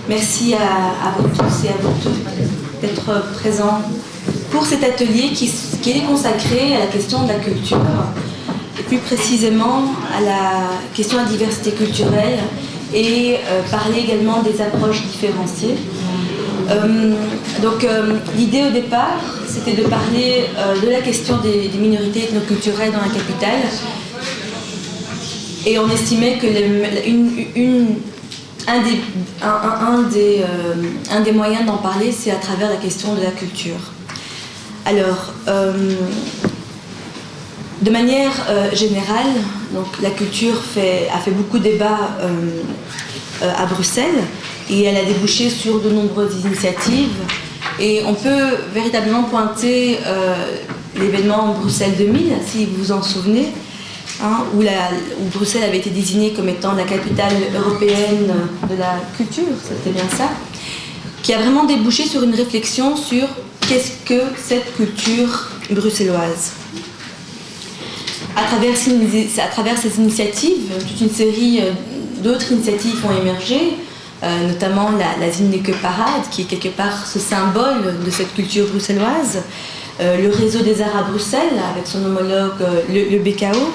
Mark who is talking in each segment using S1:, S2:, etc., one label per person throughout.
S1: Merci à vous tous et à vous toutes d'être présents pour cet atelier qui est consacré à la question de la culture, et plus précisément à la question de la diversité culturelle et parler également des approches différenciées. L'idée au départ, c'était de parler de la question des minorités ethnoculturelles dans la capitale, et on estimait que un des moyens d'en parler, c'est à travers la question de la culture. Alors, de manière générale, donc, la culture a fait beaucoup de débats à Bruxelles, et elle a débouché sur de nombreuses initiatives. Et on peut véritablement pointer l'événement Bruxelles 2000, si vous vous en souvenez, où Bruxelles avait été désignée comme étant la capitale européenne de la culture, c'était bien ça, qui a vraiment débouché sur une réflexion sur qu'est-ce que cette culture bruxelloise. À travers ces initiatives, toute une série d'autres initiatives ont émergé, notamment la Zinneke Parade, qui est quelque part ce symbole de cette culture bruxelloise, le réseau des arts à Bruxelles, avec son homologue le BKO,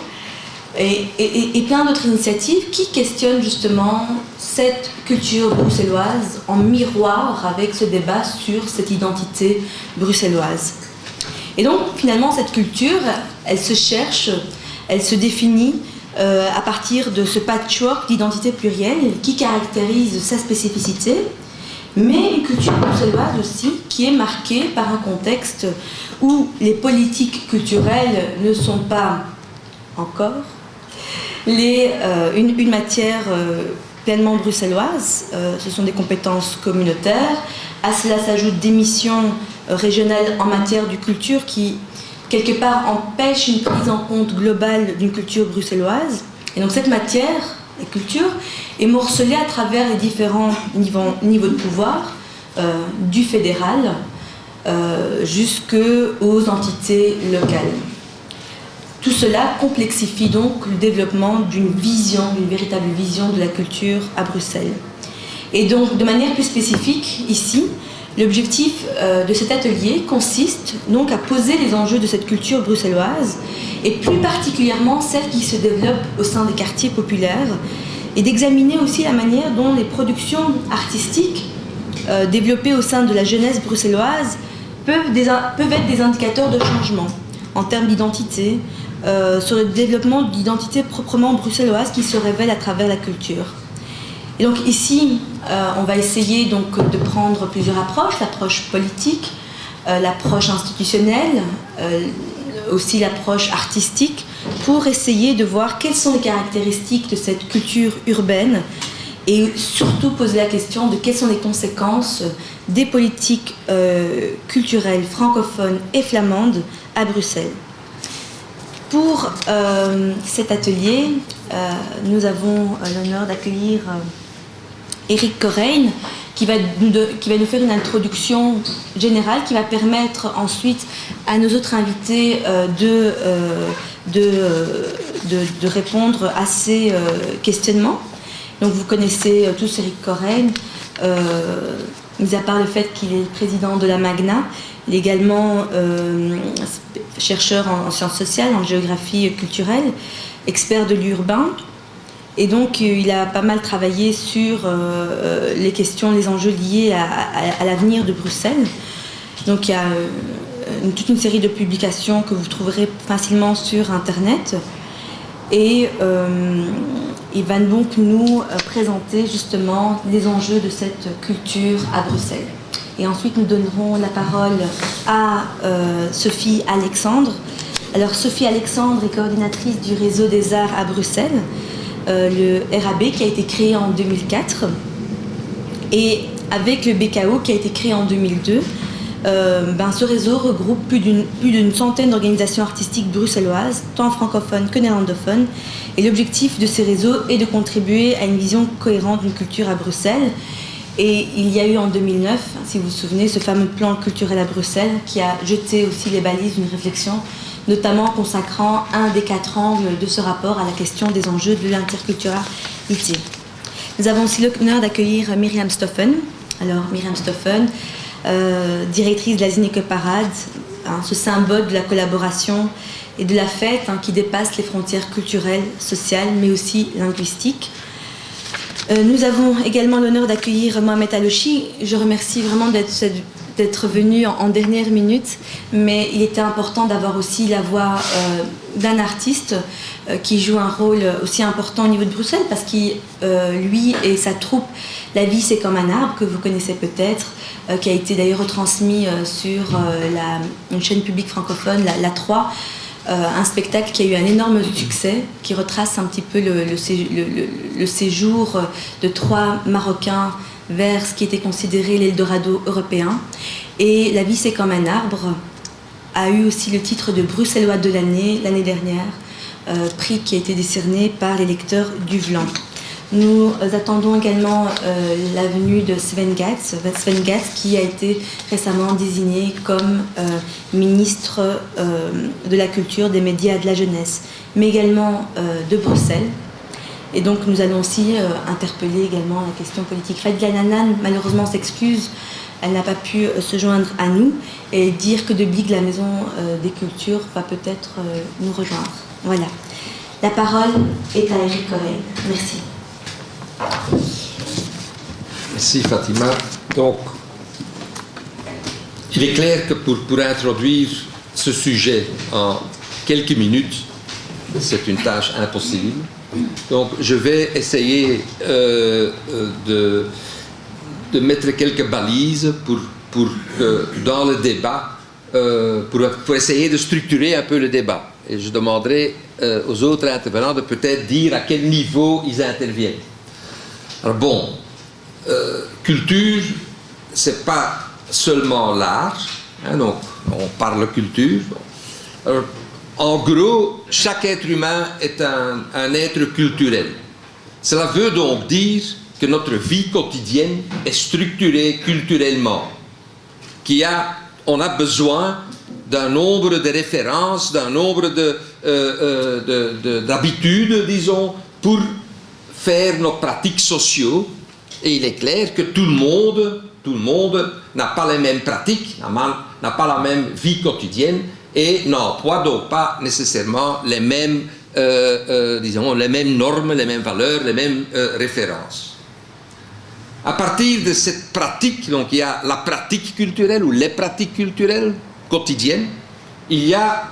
S1: et plein d'autres initiatives qui questionnent justement cette culture bruxelloise en miroir avec ce débat sur cette identité bruxelloise. Et donc finalement cette culture, elle se cherche, elle se définit à partir de ce patchwork d'identité plurielle qui caractérise sa spécificité, mais une culture bruxelloise aussi qui est marquée par un contexte où les politiques culturelles ne sont pas encore une matière pleinement bruxelloise. Ce sont des compétences communautaires. À cela s'ajoutent des missions régionales en matière de culture qui, quelque part, empêchent une prise en compte globale d'une culture bruxelloise. Et donc cette matière, la culture, est morcelée à travers les différents niveaux de pouvoir, du fédéral jusqu'aux entités locales. Tout cela complexifie donc le développement d'une véritable vision de la culture à Bruxelles. Et donc, de manière plus spécifique, ici, l'objectif de cet atelier consiste donc à poser les enjeux de cette culture bruxelloise, et plus particulièrement celle qui se développe au sein des quartiers populaires, et d'examiner aussi la manière dont les productions artistiques développées au sein de la jeunesse bruxelloise peuvent être des indicateurs de changement en termes d'identité, sur le développement d'identité proprement bruxelloise qui se révèle à travers la culture. Et donc ici, on va essayer donc de prendre plusieurs approches, l'approche politique, l'approche institutionnelle, aussi l'approche artistique, pour essayer de voir quelles sont les caractéristiques de cette culture urbaine et surtout poser la question de quelles sont les conséquences des politiques culturelles francophones et flamandes à Bruxelles. Pour cet atelier, nous avons l'honneur d'accueillir Éric Corein, qui va nous faire une introduction générale qui va permettre ensuite à nos autres invités de répondre à ces questionnements. Donc vous connaissez tous Éric Corein, mis à part le fait qu'il est président de la Magna, il est également chercheur en sciences sociales, en géographie culturelle, expert de l'urbain. Et donc, il a pas mal travaillé sur les questions, les enjeux liés à l'avenir de Bruxelles. Donc, il y a toute une série de publications que vous trouverez facilement sur Internet. Et il va donc nous présenter justement les enjeux de cette culture à Bruxelles. Et ensuite, nous donnerons la parole à Sophie Alexandre. Alors, Sophie Alexandre est coordinatrice du réseau des arts à Bruxelles, le RAB, qui a été créé en 2004, et avec le BKO, qui a été créé en 2002. Ce réseau regroupe plus d'une centaine d'organisations artistiques bruxelloises, tant francophones que néerlandophones. Et l'objectif de ces réseaux est de contribuer à une vision cohérente d'une culture à Bruxelles. Et il y a eu en 2009, si vous vous souvenez, ce fameux plan culturel à Bruxelles qui a jeté aussi les balises d'une réflexion, notamment consacrant un des 4 angles de ce rapport à la question des enjeux de l'interculturalité. Nous avons aussi l'honneur d'accueillir Myriam Stoffen. Alors, Myriam Stoffen, directrice de la Zinneke Parade, hein, ce symbole de la collaboration et de la fête hein, qui dépasse les frontières culturelles, sociales, mais aussi linguistiques. Nous avons également l'honneur d'accueillir Mohamed Alochi. Je remercie vraiment d'être venu en dernière minute, mais il était important d'avoir aussi la voix d'un artiste qui joue un rôle aussi important au niveau de Bruxelles, parce qu'il, lui et sa troupe, La vie c'est comme un arbre, que vous connaissez peut-être, qui a été d'ailleurs retransmis sur une chaîne publique francophone, la 3, un spectacle qui a eu un énorme succès, qui retrace un petit peu le séjour de 3 Marocains vers ce qui était considéré l'Eldorado européen. Et La vie c'est comme un arbre a eu aussi le titre de Bruxellois de l'année dernière, prix qui a été décerné par les lecteurs du Vlan. Nous attendons également la venue de Sven Gatz, qui a été récemment désigné comme ministre de la Culture, des Médias et de la Jeunesse, mais également de Bruxelles. Et donc nous allons aussi interpeller également la question politique. Fadila Nanan, malheureusement, s'excuse, elle n'a pas pu se joindre à nous, et dire que de Big, la Maison des Cultures, va peut-être nous rejoindre. Voilà. La parole est à Eric Cohen. Merci.
S2: Merci Fatima. Donc, il est clair que pour introduire ce sujet en quelques minutes, c'est une tâche impossible. Donc, je vais essayer de mettre quelques balises pour que dans le débat, pour essayer de structurer un peu le débat. Et je demanderai aux autres intervenants de peut-être dire à quel niveau ils interviennent. Alors bon, culture, c'est pas seulement l'art, hein, donc on parle culture. Alors, en gros, chaque être humain est un être culturel. Cela veut donc dire que notre vie quotidienne est structurée culturellement, on a besoin d'un nombre de références, d'un nombre d'habitudes, disons, pour faire nos pratiques sociaux. Et il est clair que tout le monde n'a pas les mêmes pratiques, n'a pas la même vie quotidienne et n'emploie donc pas nécessairement les mêmes, les mêmes normes, les mêmes valeurs, les mêmes références. À partir de cette pratique, donc il y a la pratique culturelle ou les pratiques culturelles quotidiennes, il y a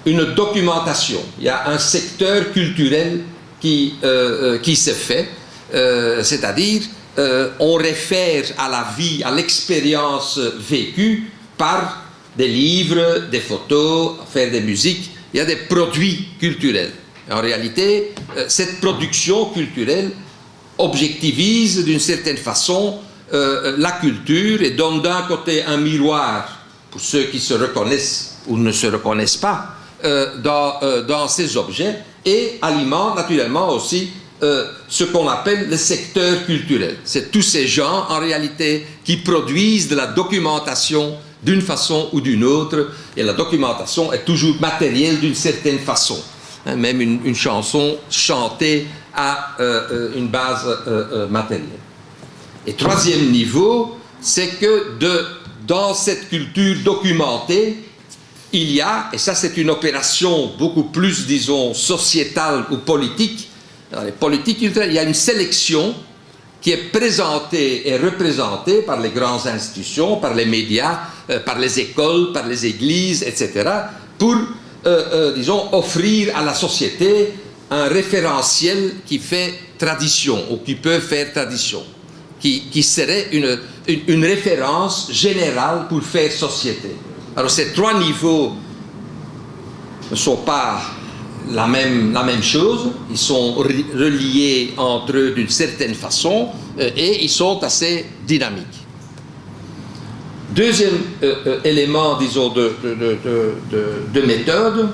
S2: une documentation, il y a un secteur culturel qui se fait, c'est-à-dire on réfère à la vie, à l'expérience vécue par des livres, des photos, faire des musiques, il y a des produits culturels. En réalité, cette production culturelle objectivise d'une certaine façon la culture et donne d'un côté un miroir pour ceux qui se reconnaissent ou ne se reconnaissent pas dans ces objets, et alimente naturellement aussi ce qu'on appelle le secteur culturel. C'est tous ces gens en réalité qui produisent de la documentation d'une façon ou d'une autre, et la documentation est toujours matérielle d'une certaine façon. Même une chanson chantée a une base matérielle. Et troisième niveau, c'est que dans cette culture documentée, il y a, et ça c'est une opération beaucoup plus, disons, sociétale ou politique, dans les politiques culturelles, il y a une sélection qui est présentée et représentée par les grandes institutions, par les médias, par les écoles, par les églises, etc., pour, disons, offrir à la société un référentiel qui fait tradition, ou qui peut faire tradition, qui serait une référence générale pour faire société. Alors ces trois niveaux ne sont pas la même chose, ils sont reliés entre eux d'une certaine façon et ils sont assez dynamiques. Deuxième élément, disons, de méthode,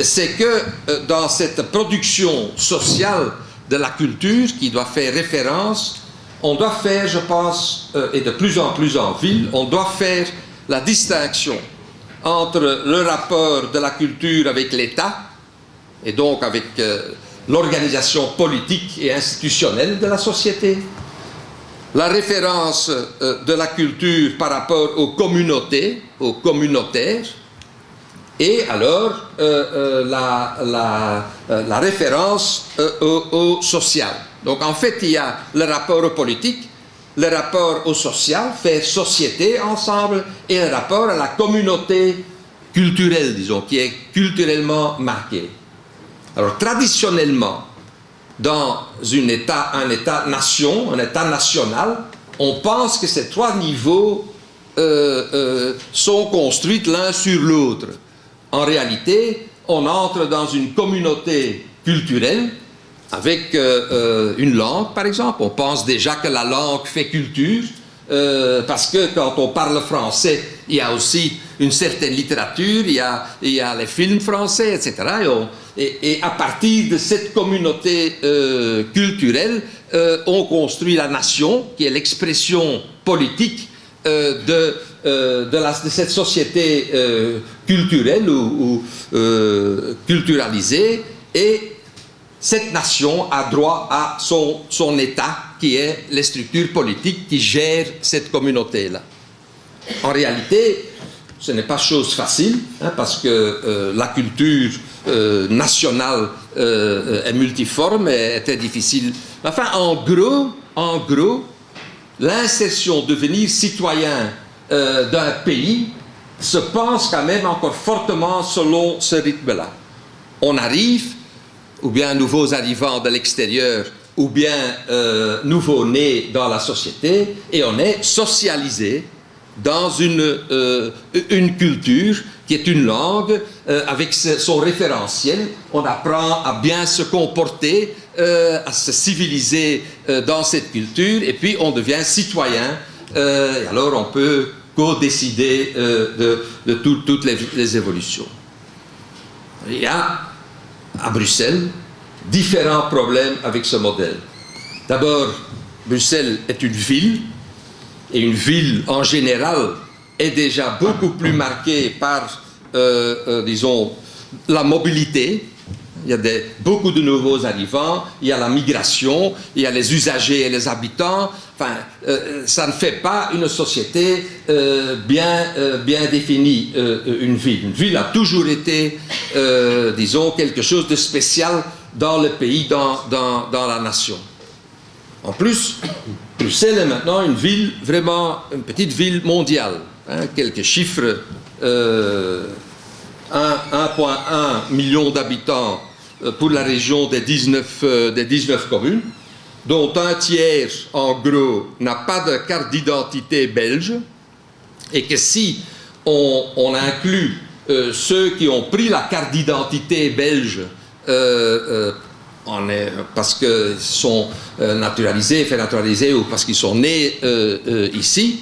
S2: c'est que dans cette production sociale de la culture qui doit faire référence, on doit faire, je pense, et de plus en plus en ville, on doit faire la distinction entre le rapport de la culture avec l'État, et donc avec l'organisation politique et institutionnelle de la société, la référence de la culture par rapport aux communautés, aux communautaires, et alors la référence au social. Donc en fait, il y a le rapport au politique, le rapport au social, faire société ensemble, et le rapport à la communauté culturelle, disons, qui est culturellement marquée. Alors traditionnellement, dans un État-nation, un État national, on pense que ces trois niveaux sont construits l'un sur l'autre. En réalité, on entre dans une communauté culturelle avec une langue, par exemple. On pense déjà que la langue fait culture, parce que quand on parle français, il y a aussi une certaine littérature, il y a les films français, etc. Et à partir de cette communauté culturelle, on construit la nation, qui est l'expression politique de cette société culturelle ou culturalisée, et cette nation a droit à son État, qui est les structures politiques qui gèrent cette communauté-là. En réalité, ce n'est pas chose facile, parce que la culture nationale est multiforme et est très difficile. Enfin, en gros, l'insertion, devenir citoyen d'un pays se pense quand même encore fortement selon ce rythme-là. On arrive, ou bien nouveaux arrivants de l'extérieur, ou bien nouveau-nés dans la société, et on est socialisé dans une culture qui est une langue avec son référentiel. On apprend à bien se comporter, à se civiliser dans cette culture, et puis on devient citoyen, et alors on peut co-décider de toutes les évolutions. Il y a à Bruxelles différents problèmes avec ce modèle. D'abord, Bruxelles est une ville, et une ville en général est déjà beaucoup plus marquée par, disons, la mobilité. Il y a beaucoup de nouveaux arrivants, il y a la migration, il y a les usagers et les habitants. Enfin, ça ne fait pas une société bien définie, une ville. Une ville a toujours été, disons, quelque chose de spécial dans le pays, dans la nation. En plus, Bruxelles est maintenant une ville, vraiment une petite ville mondiale. Quelques chiffres, 1,1 million d'habitants pour la région des 19 communes, dont un tiers, en gros, n'a pas de carte d'identité belge, et que si on inclut ceux qui ont pris la carte d'identité belge parce qu'ils sont naturalisés ou parce qu'ils sont nés ici,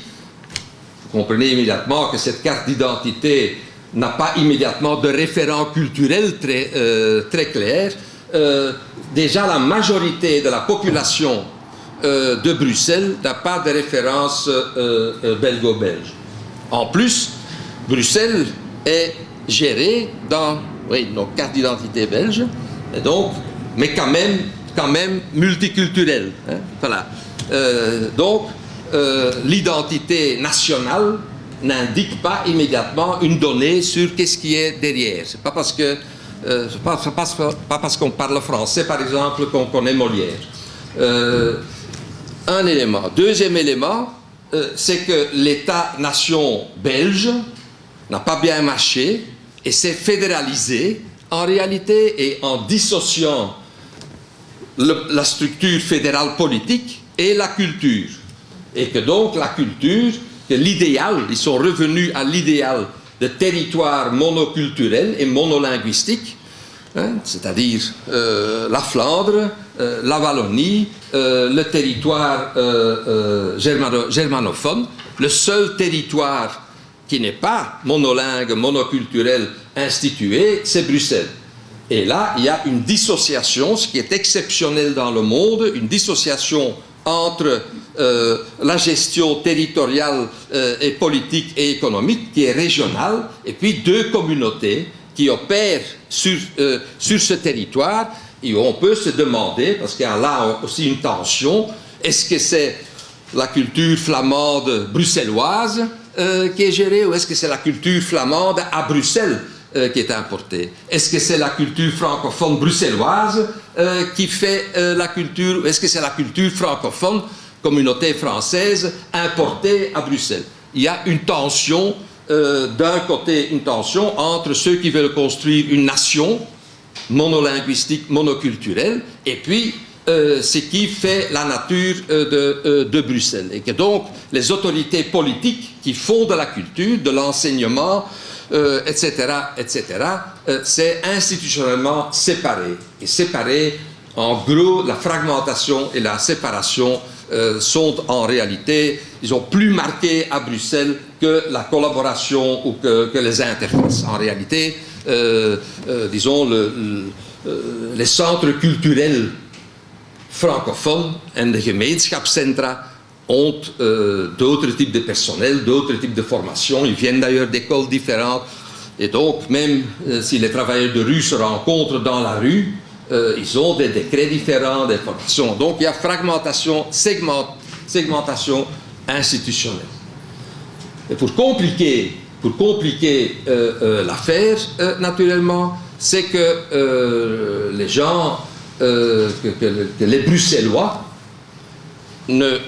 S2: vous comprenez immédiatement que cette carte d'identité n'a pas immédiatement de référent culturel très clair. Déjà, la majorité de la population de Bruxelles n'a pas de référence belgo-belge. En plus, Bruxelles est gérée dans nos cartes d'identité belges, et donc, mais quand même multiculturelle. Voilà. Donc, l'identité nationale n'indique pas immédiatement une donnée sur qu'est-ce qui est derrière. C'est pas parce que pas parce qu'on parle français, par exemple, qu'on connaît Molière. Un élément. Deuxième élément, c'est que l'État-nation belge n'a pas bien marché et s'est fédéralisé en réalité, et en dissociant la structure fédérale politique et la culture. Et que donc la culture, que l'idéal, ils sont revenus à l'idéal de territoire monoculturel et monolinguistique, c'est-à-dire la Flandre, la Wallonie, le territoire germanophone, le seul territoire qui n'est pas monolingue, monoculturel, institué, c'est Bruxelles. Et là, il y a une dissociation, ce qui est exceptionnel dans le monde, une dissociation entre la gestion territoriale et politique et économique, qui est régionale, et puis deux communautés qui opèrent sur ce territoire Et on peut se demander, parce qu'il y a là aussi une tension, est-ce que c'est la culture flamande bruxelloise qui est gérée, ou est-ce que c'est la culture flamande à Bruxelles qui est importée? Est-ce que c'est la culture francophone bruxelloise qui fait la culture, ou est-ce que c'est la culture francophone, communauté française, importée à Bruxelles? Il y a une tension, d'un côté une tension entre ceux qui veulent construire une nation monolinguistique, monoculturelle, et puis ce qui fait la nature de Bruxelles. Et que donc les autorités politiques qui font de la culture, de l'enseignement, etc., c'est institutionnellement séparé. Et séparé, en gros, la fragmentation et la séparation sont en réalité, disons, plus marqués à Bruxelles que la collaboration ou que les interfaces. En réalité, disons, les centres culturels francophones en de gemeenschapscentra ont d'autres types de personnel, d'autres types de formations. Ils viennent d'ailleurs d'écoles différentes. Et donc, même si les travailleurs de rue se rencontrent dans la rue, ils ont des décrets différents, des formations. Donc, il y a fragmentation, segmentation institutionnelle. Et pour compliquer l'affaire, naturellement, c'est que les gens, que les Bruxellois, il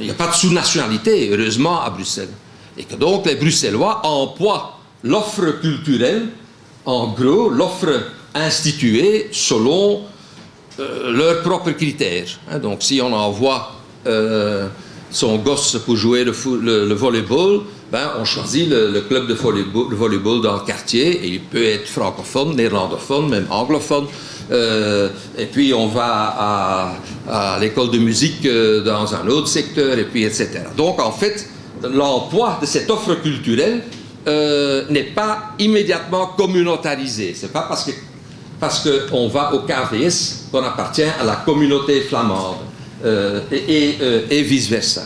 S2: n'y a pas de sous-nationalité, heureusement, à Bruxelles. Et que donc les Bruxellois emploient l'offre culturelle, en gros, l'offre instituée selon leurs propres critères. Donc si on envoie son gosse pour jouer le volleyball, ben, on choisit le club de volleyball dans le quartier, et il peut être francophone, néerlandophone, même anglophone. Et puis on va à l'école de musique dans un autre secteur, et puis etc. Donc en fait, l'emploi de cette offre culturelle n'est pas immédiatement communautarisé. C'est pas parce qu'on va au KVS qu'on appartient à la communauté flamande, et vice-versa.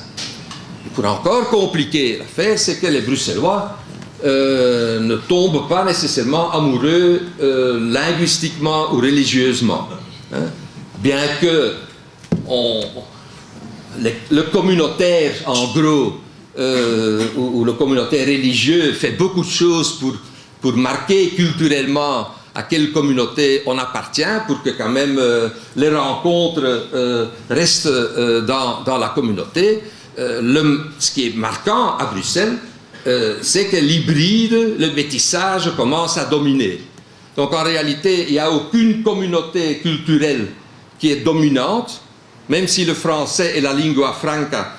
S2: Pour encore compliquer l'affaire, c'est que les Bruxellois ne tombent pas nécessairement amoureux linguistiquement ou religieusement. Bien que le communautaire, en gros, ou le communautaire religieux fait beaucoup de choses pour marquer culturellement à quelle communauté on appartient, pour que quand même les rencontres restent dans la communauté. Ce qui est marquant à Bruxelles, c'est que l'hybride, le métissage commence à dominer. Donc en réalité, il n'y a aucune communauté culturelle qui est dominante, même si le français est la lingua franca.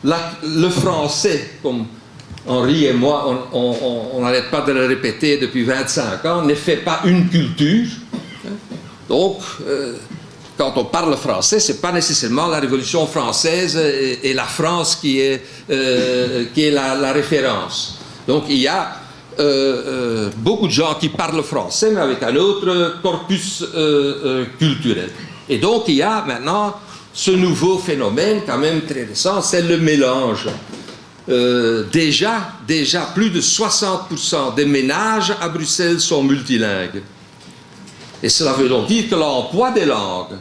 S2: Le français, comme Henri et moi, on n'arrête pas de le répéter depuis 25 ans, ne fait pas une culture. Donc, quand on parle français, ce n'est pas nécessairement la Révolution française et la France qui est la référence. Donc, il y a beaucoup de gens qui parlent français, mais avec un autre corpus culturel. Et donc, il y a maintenant ce nouveau phénomène, quand même très récent, c'est le mélange. Déjà, plus de 60% des ménages à Bruxelles sont multilingues. Et cela veut donc dire que l'emploi des langues,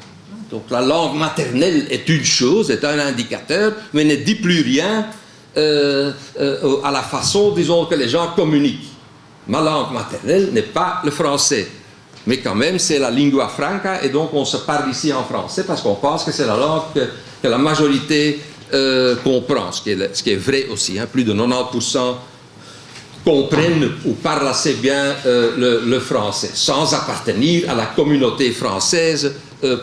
S2: donc la langue maternelle est une chose, est un indicateur, mais ne dit plus rien à la façon, disons, que les gens communiquent. Ma langue maternelle n'est pas le français, mais quand même c'est la lingua franca, et donc on se parle ici en français parce qu'on pense que c'est la langue que la majorité comprend, ce qui est vrai aussi. Plus de 90% comprennent ou parlent assez bien le français, sans appartenir à la communauté française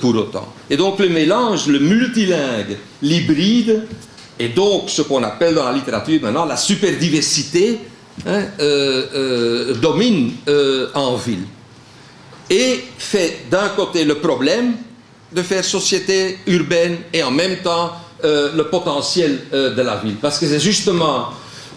S2: pour autant. Et donc le mélange, le multilingue, l'hybride, et donc ce qu'on appelle dans la littérature maintenant la superdiversité, domine en ville. Et fait d'un côté le problème de faire société urbaine et en même temps le potentiel de la ville. Parce que c'est justement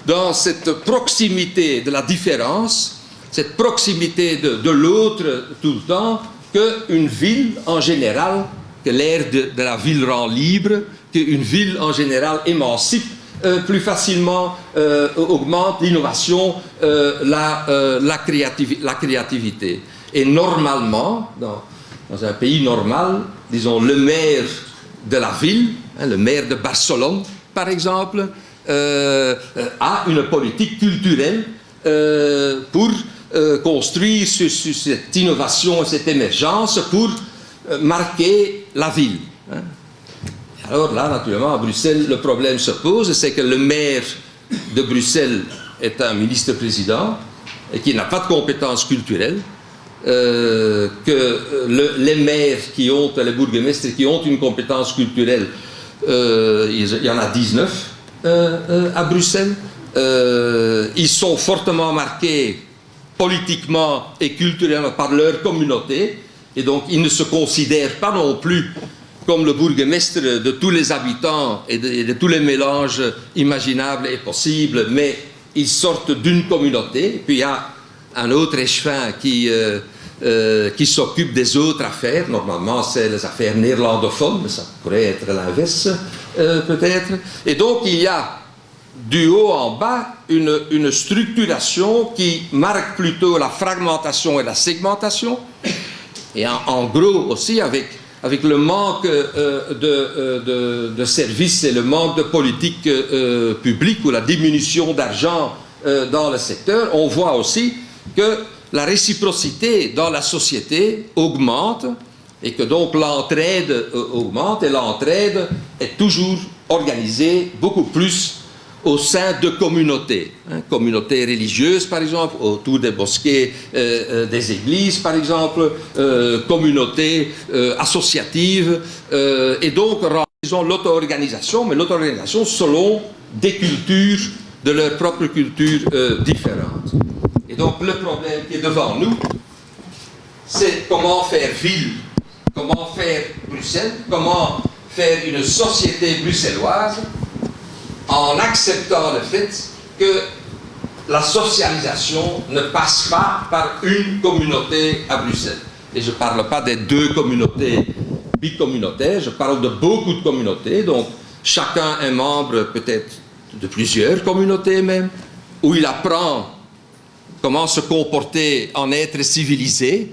S2: dans cette proximité de la différence, cette proximité de l'autre tout le temps, qu'une ville en général, que l'air de la ville rend libre, qu'une ville en général émancipe plus facilement, augmente l'innovation, la créativité. Et normalement, dans un pays normal, disons, le maire de la ville, le maire de Barcelone, par exemple, a une politique culturelle pour construire sur cette innovation et cette émergence pour marquer la ville. Alors là, naturellement, à Bruxelles, le problème se pose, c'est que le maire de Bruxelles est un ministre-président et qui n'a pas de compétences culturelles, que les maires qui ont, les bourgmestres qui ont une compétence culturelle, il y en a 19 à Bruxelles. Ils sont fortement marqués politiquement et culturellement par leur communauté, et donc ils ne se considèrent pas non plus comme le bourgmestre de tous les habitants et de tous les mélanges imaginables et possibles, mais ils sortent d'une communauté. Et puis il y a un autre échevin qui s'occupe des autres affaires. Normalement, c'est les affaires néerlandophones, mais ça pourrait être l'inverse, peut-être. Et donc, il y a du haut en bas une structuration qui marque plutôt la fragmentation et la segmentation. Et en gros aussi, avec le manque de services et le manque de politique publique ou la diminution d'argent dans le secteur, on voit aussi que la réciprocité dans la société augmente et que donc l'entraide augmente, et l'entraide est toujours organisée beaucoup plus au sein de communautés, communautés religieuses par exemple, autour des mosquées, des églises par exemple, communautés associatives, et donc disons l'auto-organisation, mais l'auto-organisation selon des cultures, de leur propre culture différente. Et donc le problème qui est devant nous, c'est comment faire ville, comment faire Bruxelles, comment faire une société bruxelloise en acceptant le fait que la socialisation ne passe pas par une communauté à Bruxelles. Et je ne parle pas des deux communautés bicommunautaires, je parle de beaucoup de communautés, donc chacun est membre peut-être de plusieurs communautés même, où il apprend comment se comporter en être civilisé,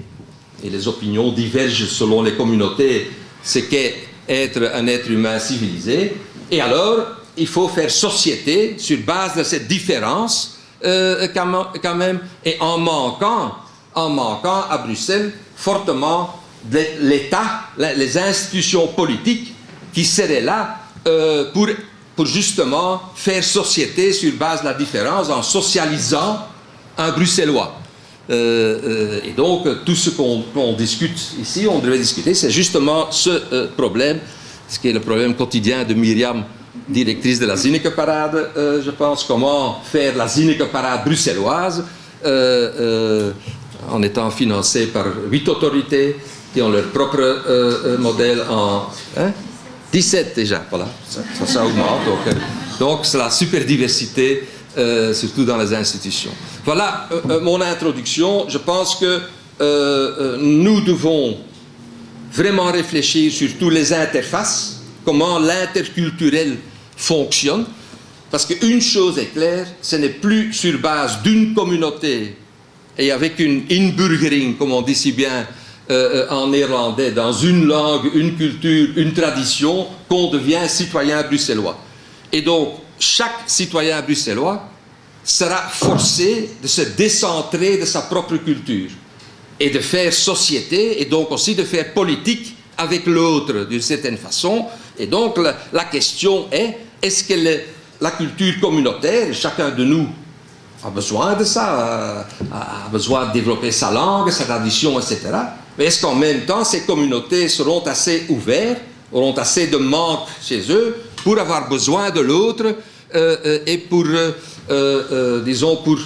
S2: et les opinions divergent selon les communautés, ce qu'est être un être humain civilisé, et alors il faut faire société sur base de cette différence quand même, et en manquant à Bruxelles fortement l'État, les institutions politiques qui seraient là pour justement faire société sur base de la différence en socialisant un Bruxellois. Et donc tout ce qu'on discute ici, on devrait discuter, c'est justement ce problème, ce qui est le problème quotidien de Myriam, directrice de la Zinnekeparade, je pense, comment faire la Zinnekeparade bruxelloise en étant financée par 8 autorités qui ont leur propre modèle en 17 déjà, voilà, ça augmente, donc c'est la super diversité, surtout dans les institutions. Voilà mon introduction. Je pense que nous devons vraiment réfléchir sur toutes les interfaces, comment l'interculturel fonctionne, parce qu'une chose est claire, ce n'est plus sur base d'une communauté et avec une inburgering, comme on dit si bien en néerlandais, dans une langue, une culture, une tradition, qu'on devient citoyen bruxellois. Et donc, chaque citoyen bruxellois sera forcé de se décentrer de sa propre culture et de faire société, et donc aussi de faire politique avec l'autre d'une certaine façon. Et donc la question est, est-ce que la culture communautaire, chacun de nous a besoin de ça, a besoin de développer sa langue, sa tradition, etc. Mais est-ce qu'en même temps ces communautés seront assez ouvertes, auront assez de manque chez eux pour avoir besoin de l'autre et pour, disons, pour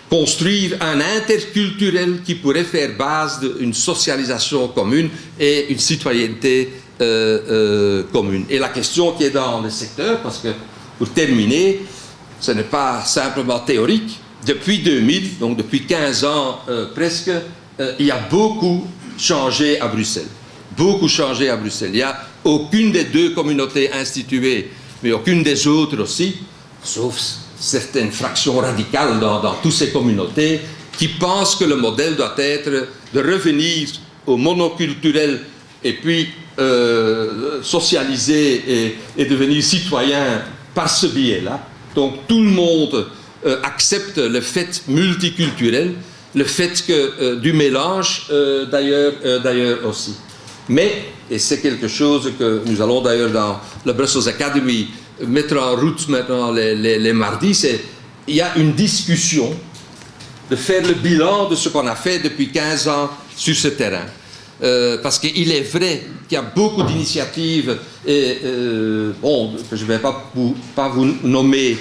S2: construire un interculturel qui pourrait faire base d'une socialisation commune et une citoyenneté commune. Et la question qui est dans le secteur, parce que pour terminer, ce n'est pas simplement théorique, depuis 2000, donc depuis 15 ans presque, il y a beaucoup changé à Bruxelles. Beaucoup changé à Bruxelles. Il n'y a aucune des deux communautés instituées, mais aucune des autres aussi, sauf certaines fractions radicales dans toutes ces communautés qui pensent que le modèle doit être de revenir au monoculturel et puis socialiser et devenir citoyen par ce biais-là. Donc tout le monde accepte le fait multiculturel, le fait que du mélange d'ailleurs aussi. Mais, et c'est quelque chose que nous allons d'ailleurs dans la Brussels Academy mettre en route maintenant les mardis, c'est il y a une discussion de faire le bilan de ce qu'on a fait depuis 15 ans sur ce terrain. Parce qu'il est vrai qu'il y a beaucoup d'initiatives, bon, que je ne vais pas vous nommer,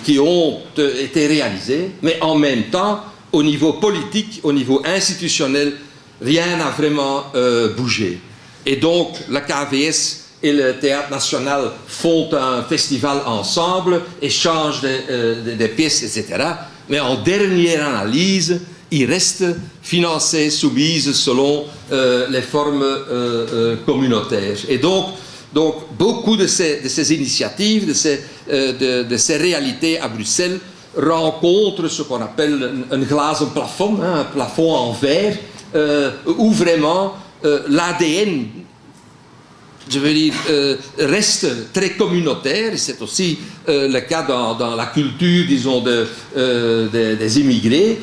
S2: qui ont été réalisées, mais en même temps, au niveau politique, au niveau institutionnel, rien n'a vraiment bougé. Et donc, la KVS et le Théâtre National font un festival ensemble, échangent des pièces, etc. Mais en dernière analyse, ils restent financés, soumises selon les formes communautaires. Et donc beaucoup de ces initiatives, de ces réalités à Bruxelles rencontrent ce qu'on appelle un glazen plafond, un plafond en verre, où vraiment l'ADN, je veux dire, reste très communautaire. C'est aussi le cas dans la culture, disons, des immigrés.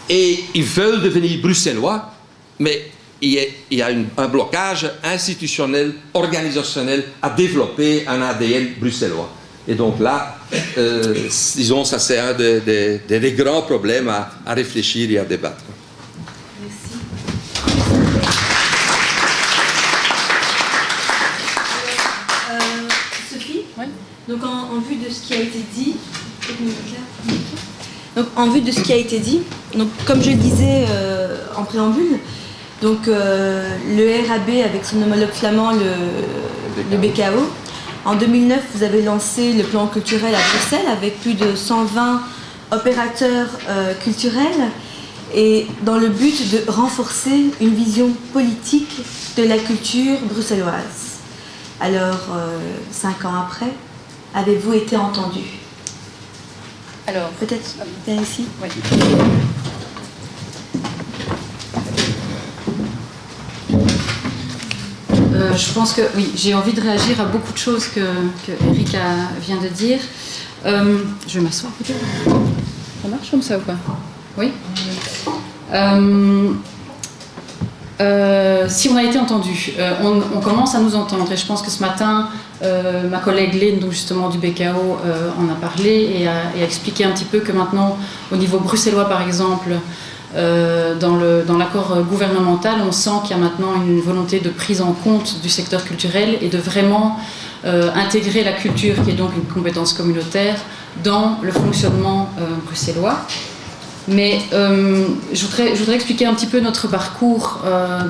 S2: Et ils veulent devenir bruxellois, mais il y a un blocage institutionnel, organisationnel à développer un ADN bruxellois. Et donc là, disons, ça c'est un des grands problèmes à réfléchir et à débattre.
S1: Merci. Sophie,
S3: Oui.
S1: Donc en vue de ce qui a été dit, donc, en vue de ce qui a été dit, donc, comme je le disais en préambule, donc, le RAB avec son homologue flamand, le BKO, en 2009, vous avez lancé le plan culturel à Bruxelles avec plus de 120 opérateurs culturels et dans le but de renforcer une vision politique de la culture bruxelloise. Alors, 5 ans après, avez-vous été entendu?
S3: Alors,
S1: Peut-être bien ici.
S3: oui. Je pense que oui, j'ai envie de réagir à beaucoup de choses que Erika vient de dire. Je vais m'asseoir peut-être. Ça marche comme ça ou pas? Oui. Si on a été entendu, on commence à nous entendre et je pense que ce matin, ma collègue Lynn, donc justement du BKO, en a parlé et a expliqué un petit peu que maintenant, au niveau bruxellois par exemple, dans l'accord gouvernemental, on sent qu'il y a maintenant une volonté de prise en compte du secteur culturel et de vraiment intégrer la culture, qui est donc une compétence communautaire, dans le fonctionnement bruxellois. Mais je voudrais expliquer un petit peu notre parcours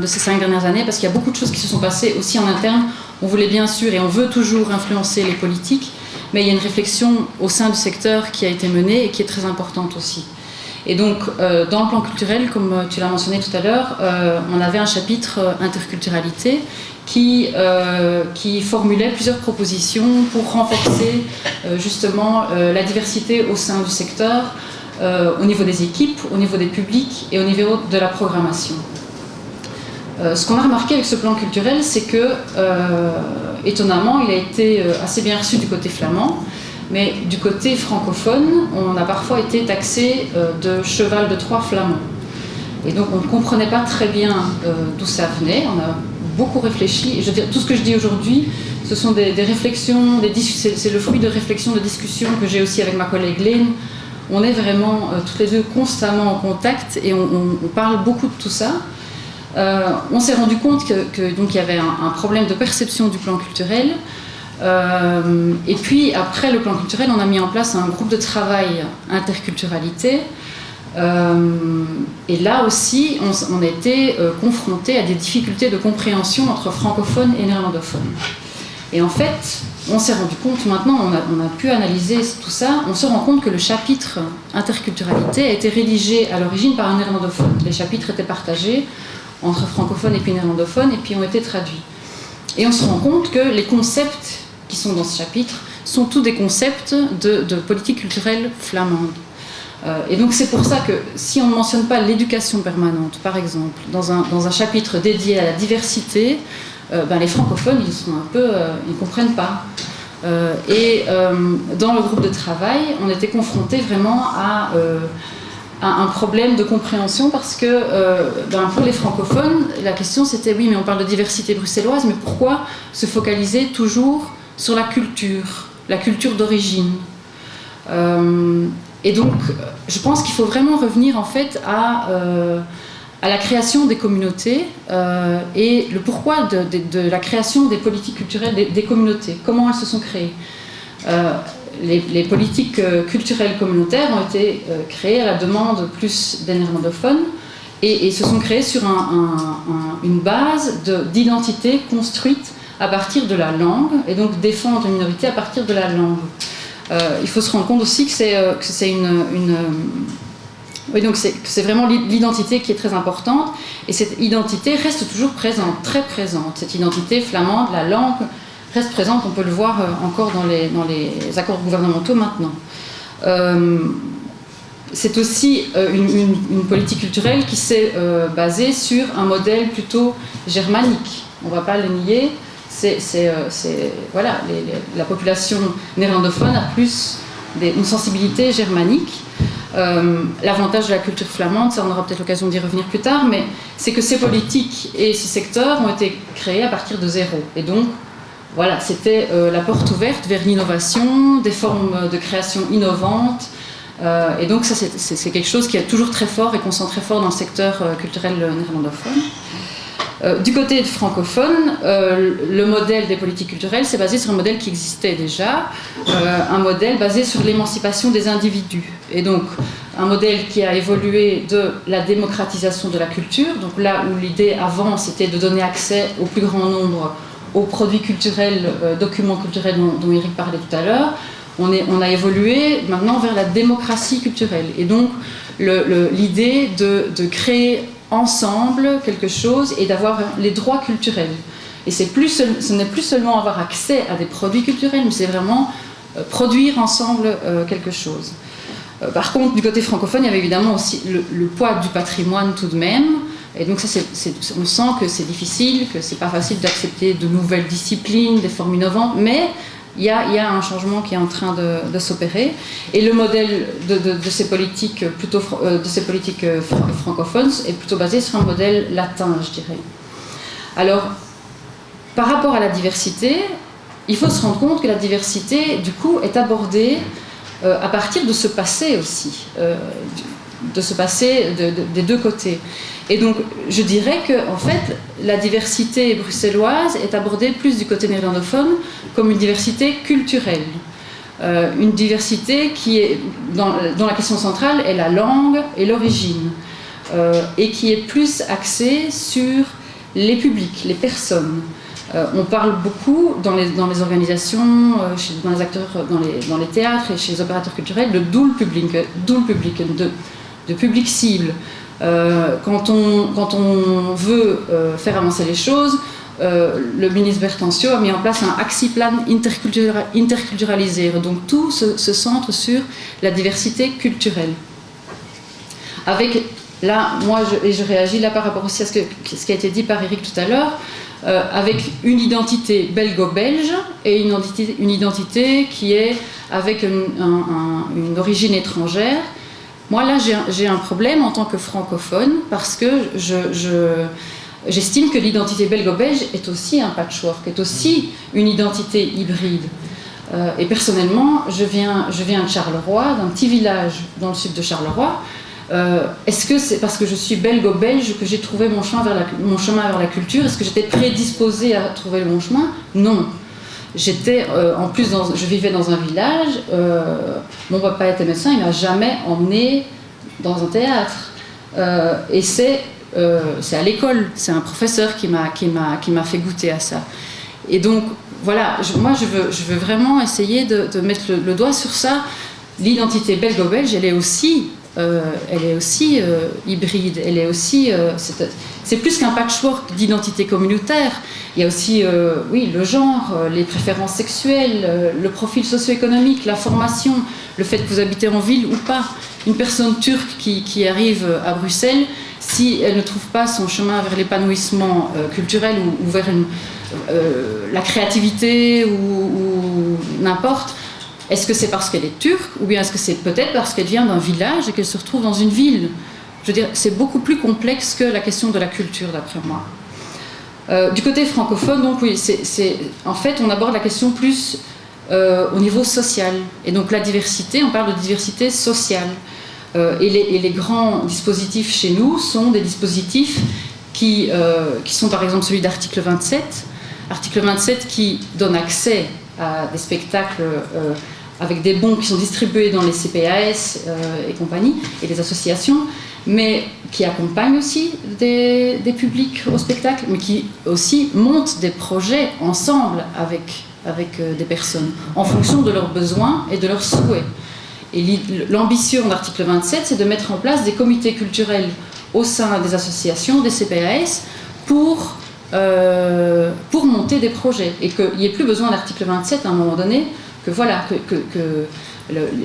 S3: de ces 5 dernières années, parce qu'il y a beaucoup de choses qui se sont passées aussi en interne. On voulait bien sûr, et on veut toujours influencer les politiques, mais il y a une réflexion au sein du secteur qui a été menée et qui est très importante aussi. Et donc, dans le plan culturel, comme tu l'as mentionné tout à l'heure, on avait un chapitre interculturalité qui formulait plusieurs propositions pour renforcer justement la diversité au sein du secteur, au niveau des équipes, au niveau des publics et au niveau de la programmation. Ce qu'on a remarqué avec ce plan culturel, c'est que, étonnamment, il a été assez bien reçu du côté flamand, mais du côté francophone, on a parfois été taxé de cheval de Troie flamand. Et donc on ne comprenait pas très bien d'où ça venait. On a beaucoup réfléchi. Et je veux dire, tout ce que je dis aujourd'hui, ce sont des réflexions, c'est le fruit de réflexions, de discussions que j'ai aussi avec ma collègue Lynn. On est vraiment toutes les deux constamment en contact et on parle beaucoup de tout ça. On s'est rendu compte donc, il y avait un problème de perception du plan culturel. Et puis après le plan culturel, on a mis en place un groupe de travail interculturalité. Et là aussi, on a été confronté à des difficultés de compréhension entre francophones et néerlandophones. Et en fait, on s'est rendu compte, maintenant on a pu analyser tout ça, on se rend compte que le chapitre interculturalité a été rédigé à l'origine par un néerlandophone. Les chapitres étaient partagés entre francophones et puis néerlandophones et puis ont été traduits. Et on se rend compte que les concepts qui sont dans ce chapitre sont tous des concepts de politique culturelle flamande. Et donc c'est pour ça que si on ne mentionne pas l'éducation permanente, par exemple, dans un chapitre dédié à la diversité, les francophones, ils sont un peu, ils ne comprennent pas. Dans le groupe de travail, on était confrontés vraiment à un problème de compréhension parce que pour les francophones, la question c'était oui, mais on parle de diversité bruxelloise, mais pourquoi se focaliser toujours sur la culture d'origine? Et donc, je pense qu'il faut vraiment revenir en fait à la création des communautés et le pourquoi de la création des politiques culturelles des communautés. Comment elles se sont créées. Les politiques culturelles communautaires ont été créées à la demande plus des néerlandophones et se sont créées sur une base d'identité construite à partir de la langue et donc défendre une minorité à partir de la langue. Il faut se rendre compte aussi que c'est c'est vraiment l'identité qui est très importante et cette identité reste toujours présente, très présente. Cette identité flamande, la langue reste présente, on peut le voir encore dans les accords gouvernementaux maintenant. C'est aussi une politique culturelle qui s'est basée sur un modèle plutôt germanique, on ne va pas le nier. La population néerlandophone a plus une sensibilité germanique. L'avantage de la culture flamande, ça on aura peut-être l'occasion d'y revenir plus tard, mais c'est que ces politiques et ces secteurs ont été créés à partir de zéro. Et donc, voilà, c'était la porte ouverte vers l'innovation, des formes de création innovantes. Et donc ça, c'est quelque chose qui est toujours très fort et qu'on sent très fort dans le secteur culturel néerlandophone. Du côté francophone, le modèle des politiques culturelles s'est basé sur un modèle qui existait déjà, un modèle basé sur l'émancipation des individus. Et donc, un modèle qui a évolué de la démocratisation de la culture, donc là où l'idée avant c'était de donner accès au plus grand nombre aux produits culturels, documents culturels dont Eric parlait tout à l'heure, on a évolué maintenant vers la démocratie culturelle. Et donc, l'idée de créer ensemble quelque chose et d'avoir les droits culturels. Et ce n'est plus seulement avoir accès à des produits culturels, mais c'est vraiment produire ensemble quelque chose. Par contre, du côté francophone, il y avait évidemment aussi le poids du patrimoine tout de même. Et donc ça, on sent que c'est difficile, que c'est pas facile d'accepter de nouvelles disciplines, des formes innovantes, mais il y a un changement qui est en train de s'opérer. Et le modèle de ces politiques, francophones est plutôt basé sur un modèle latin, je dirais. Alors, par rapport à la diversité, il faut se rendre compte que la diversité, du coup, est abordée à partir de ce passé aussi, de ce passé des deux côtés. Et donc, je dirais que, en fait, la diversité bruxelloise est abordée plus du côté néerlandophone comme une diversité culturelle. Une diversité qui est, dont la question centrale est la langue et l'origine, et qui est plus axée sur les publics, les personnes. On parle beaucoup dans les organisations, dans les acteurs, dans les théâtres et chez les opérateurs culturels de doel public, de public cible. Quand on veut faire avancer les choses, le ministre Berthanciot a mis en place un Actieplan interculturalisé. Donc tout se centre sur la diversité culturelle. Avec, là, je réagis là par rapport aussi à ce qui a été dit par Eric tout à l'heure, avec une identité belgo-belge et une identité qui est avec une origine étrangère. Moi, là, j'ai un problème en tant que francophone parce que j'estime que l'identité belgo-belge est aussi un patchwork, est aussi une identité hybride. Et personnellement, je viens de Charleroi, d'un petit village dans le sud de Charleroi. Est-ce que c'est parce que je suis belgo-belge que j'ai trouvé mon chemin vers la culture? Est-ce que j'étais prédisposée à trouver le bon chemin? Non. En plus, je vivais dans un village, mon papa était médecin, il ne m'a jamais emmené dans un théâtre. Et c'est à l'école, c'est un professeur qui m'a fait goûter à ça. Et donc, voilà, moi je veux vraiment essayer de mettre le doigt sur ça. L'identité belgo-belge, elle est aussi elle est aussi hybride, elle est aussi... c'est plus qu'un patchwork d'identité communautaire. Il y a aussi, oui, le genre, les préférences sexuelles, le profil socio-économique, la formation, le fait que vous habitez en ville ou pas. Une personne turque qui arrive à Bruxelles, si elle ne trouve pas son chemin vers l'épanouissement culturel ou vers la créativité ou n'importe, est-ce que c'est parce qu'elle est turque ou bien est-ce que c'est peut-être parce qu'elle vient d'un village et qu'elle se retrouve dans une ville? Je veux dire, c'est beaucoup plus complexe que la question de la culture, d'après moi. Du côté francophone, donc oui, en fait, on aborde la question plus au niveau social. Et donc la diversité, on parle de diversité sociale. Et les grands dispositifs chez nous sont des dispositifs qui sont par exemple celui d'article 27. Article 27 qui donne accès à des spectacles avec des bons qui sont distribués dans les CPAS et compagnie, et des associations, mais qui accompagne aussi des publics au spectacle, mais qui aussi montent des projets ensemble avec des personnes, en fonction de leurs besoins et de leurs souhaits. Et l'ambition d'article 27, c'est de mettre en place des comités culturels au sein des associations, des CPAS, pour monter des projets, et qu'il n'y ait plus besoin d'article 27 à un moment donné, que voilà,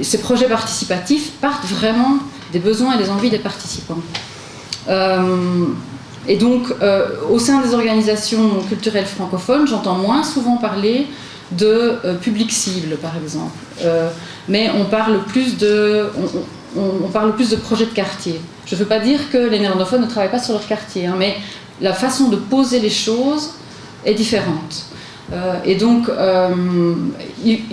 S3: ces projets participatifs partent vraiment des besoins et des envies des participants. Et donc, au sein des organisations culturelles francophones, j'entends moins souvent parler de public cible, par exemple. Mais on parle plus de projets de quartier. Je ne veux pas dire que les néerlandophones ne travaillent pas sur leur quartier, hein, mais la façon de poser les choses est différente. Et donc,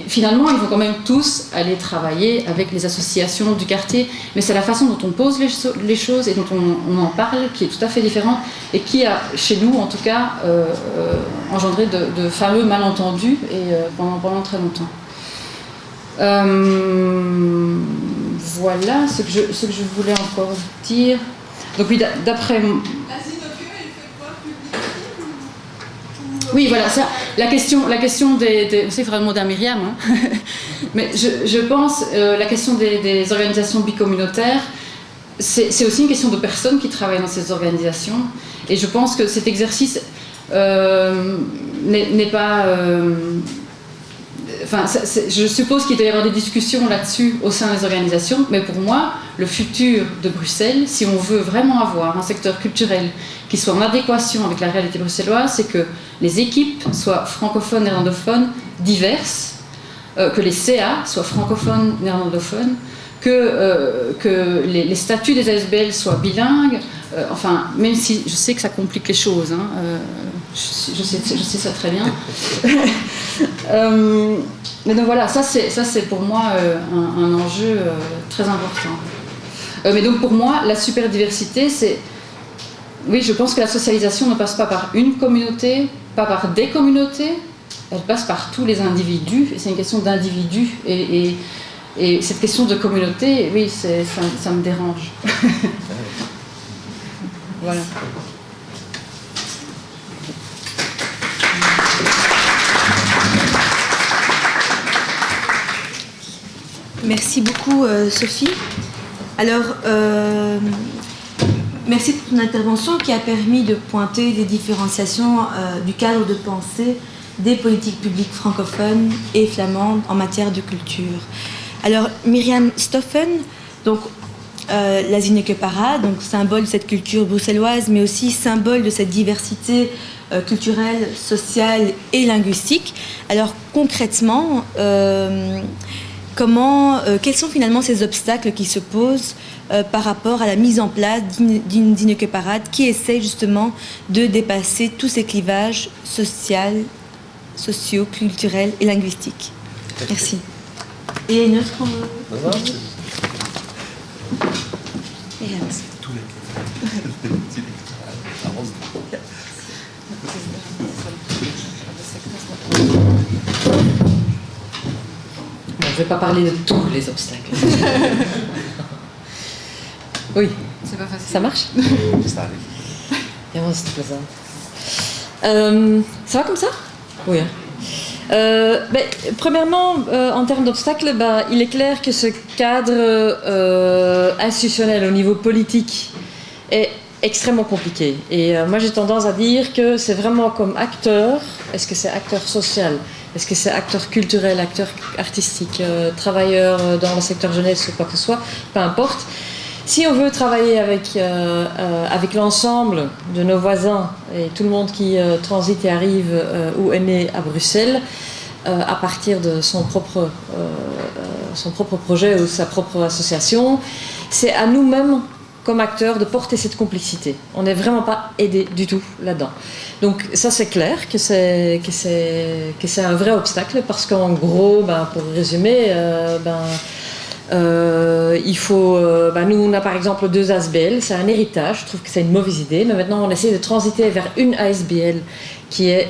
S3: finalement, ils vont quand même tous aller travailler avec les associations du quartier, mais c'est la façon dont on pose les choses et dont on en parle qui est tout à fait différente et qui a, chez nous en tout cas, engendré de fameux malentendus et pendant très longtemps. Voilà ce que je voulais encore dire. Donc oui, d'après... Oui, voilà, ça, la question c'est vraiment demander à Myriam, hein. Mais je pense la question des organisations bicommunautaires, c'est aussi une question de personnes qui travaillent dans ces organisations, et je pense que cet exercice n'est pas... Enfin, je suppose qu'il doit y avoir des discussions là-dessus au sein des organisations, mais pour moi, le futur de Bruxelles, si on veut vraiment avoir un secteur culturel qui soit en adéquation avec la réalité bruxelloise, c'est que les équipes soient francophones, néerlandophones, diverses, que les CA soient francophones, néerlandophones, que les statuts des ASBL soient bilingues, enfin, même si je sais que ça complique les choses, hein, je sais ça très bien. Mais donc voilà, ça c'est pour moi un enjeu très important. Mais donc pour moi, la superdiversité, c'est... Oui, je pense que la socialisation ne passe pas par une communauté, pas par des communautés, elle passe par tous les individus, et c'est une question d'individus. Et cette question de communauté, oui, ça me dérange. Voilà.
S1: Merci beaucoup, Sophie. Alors, merci pour ton intervention qui a permis de pointer des différenciations du cadre de pensée des politiques publiques francophones et flamandes en matière de culture. Alors, Myriam Stoffen, donc la Zinneke Parade, donc symbole de cette culture bruxelloise, mais aussi symbole de cette diversité culturelle, sociale et linguistique. Alors, concrètement, quels sont finalement ces obstacles qui se posent par rapport à la mise en place d'une Zinneke Parade qui essaie justement de dépasser tous ces clivages sociaux, culturels et linguistiques. Merci. Et une autre...
S4: Je ne vais pas parler de tous les obstacles. Oui.
S3: C'est pas facile.
S4: Ça marche?
S5: Ça arrive.
S4: Ça va comme ça? Oui. Hein. Premièrement, en termes d'obstacles, il est clair que ce cadre institutionnel au niveau politique est extrêmement compliqué. Et moi, j'ai tendance à dire que c'est vraiment comme acteur, est-ce que c'est acteur social, est-ce que c'est acteur culturel, acteur artistique, travailleur dans le secteur jeunesse ou quoi que ce soit, peu importe. Si on veut travailler avec l'ensemble de nos voisins et tout le monde qui transite et arrive ou est né à Bruxelles, à partir de son propre projet ou sa propre association, c'est à nous-mêmes, comme acteurs, de porter cette complexité. On n'est vraiment pas aidé du tout là-dedans. Donc ça, c'est clair que c'est un vrai obstacle, parce qu'en gros, pour résumer, il faut... nous, on a par exemple 2 ASBL, c'est un héritage, je trouve que c'est une mauvaise idée, mais maintenant on essaie de transiter vers une ASBL qui est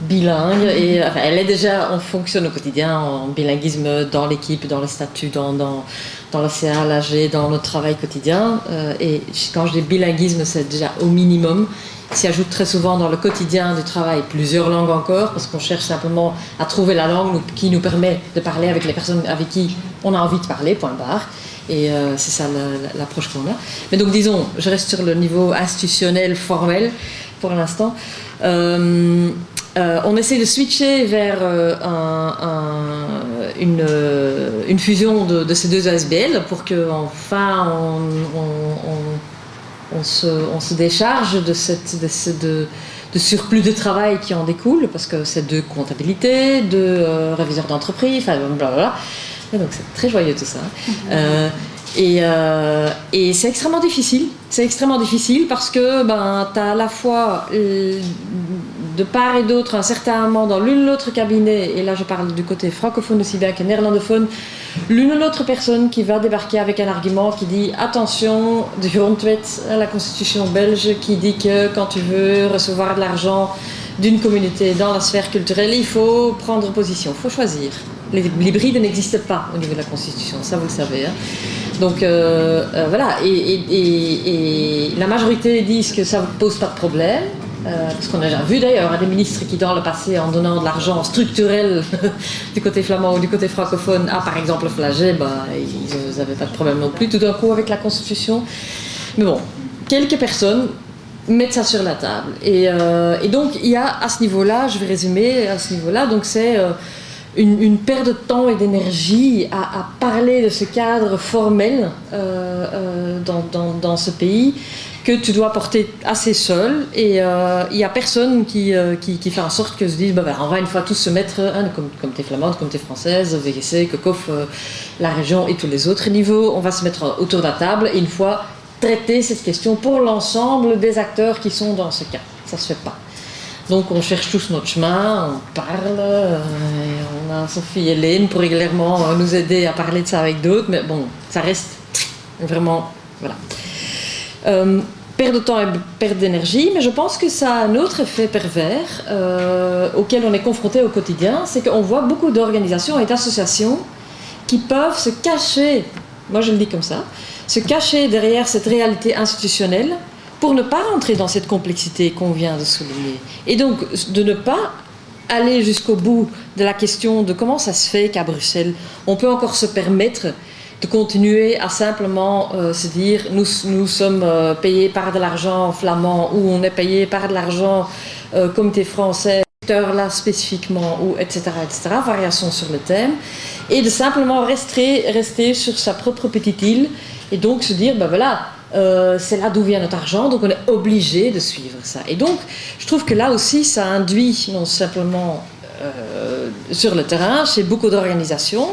S4: bilingue, et elle est déjà, on fonctionne au quotidien en bilinguisme dans l'équipe, dans les statuts, dans le CA, l'AG, dans notre travail quotidien, et quand je dis bilinguisme, c'est déjà au minimum. S'y ajoute très souvent dans le quotidien du travail plusieurs langues encore, parce qu'on cherche simplement à trouver la langue qui nous permet de parler avec les personnes avec qui on a envie de parler, point barre. Et c'est ça l'approche qu'on a. Mais donc disons, je reste sur le niveau institutionnel, formel, pour l'instant. On essaie de switcher vers une fusion de ces 2 ASBL pour qu'enfin on se décharge de surplus de travail qui en découle, parce que c'est 2 comptabilités, 2 réviseurs d'entreprise, enfin blablabla. Donc c'est très joyeux tout ça. Et c'est extrêmement difficile. C'est extrêmement difficile parce que tu as à la fois de part et d'autre un certain moment dans l'une ou l'autre cabinet, et là je parle du côté francophone aussi bien que néerlandophone, l'une ou l'autre personne qui va débarquer avec un argument qui dit attention, de grondwet, la constitution belge qui dit que quand tu veux recevoir de l'argent d'une communauté dans la sphère culturelle, il faut prendre position, il faut choisir. L'hybride n'existe pas au niveau de la constitution, ça vous le savez. Hein. Donc voilà, et la majorité disent que ça ne pose pas de problème. Parce qu'on a déjà vu d'ailleurs des ministres qui dans le passé, en donnant de l'argent structurel du côté flamand ou du côté francophone à par exemple le Flagey, ils n'avaient pas de problème non plus tout d'un coup avec la Constitution. Mais bon, quelques personnes mettent ça sur la table. Et donc il y a à ce niveau-là, je vais résumer à ce niveau-là, donc c'est une perte de temps et d'énergie à parler de ce cadre formel dans ce pays, que tu dois porter assez seul, et il n'y a personne qui fait en sorte que se dise on va une fois tous se mettre, comme t'es flamande, comme t'es française, VGC, Cocof, la région et tous les autres niveaux, on va se mettre autour de la table et une fois traiter cette question pour l'ensemble des acteurs qui sont dans ce cas. Ça se fait pas. Donc on cherche tous notre chemin, on parle, et on a Sophie et Hélène pour régulièrement nous aider à parler de ça avec d'autres, mais bon, ça reste vraiment... Voilà. Perte de temps et perte d'énergie, mais je pense que ça a un autre effet pervers auquel on est confronté au quotidien, c'est qu'on voit beaucoup d'organisations et d'associations qui peuvent se cacher, moi je le dis comme ça, se cacher derrière cette réalité institutionnelle pour ne pas rentrer dans cette complexité qu'on vient de souligner. Et donc de ne pas aller jusqu'au bout de la question de comment ça se fait qu'à Bruxelles, on peut encore se permettre de continuer à simplement se dire nous sommes payés par de l'argent flamand, ou on est payé par de l'argent comité français, secteur-là spécifiquement, ou etc., variation sur le thème, et de simplement rester sur sa propre petite île, et donc se dire voilà, c'est là d'où vient notre argent, donc on est obligé de suivre ça. Et donc je trouve que là aussi ça induit non simplement sur le terrain, chez beaucoup d'organisations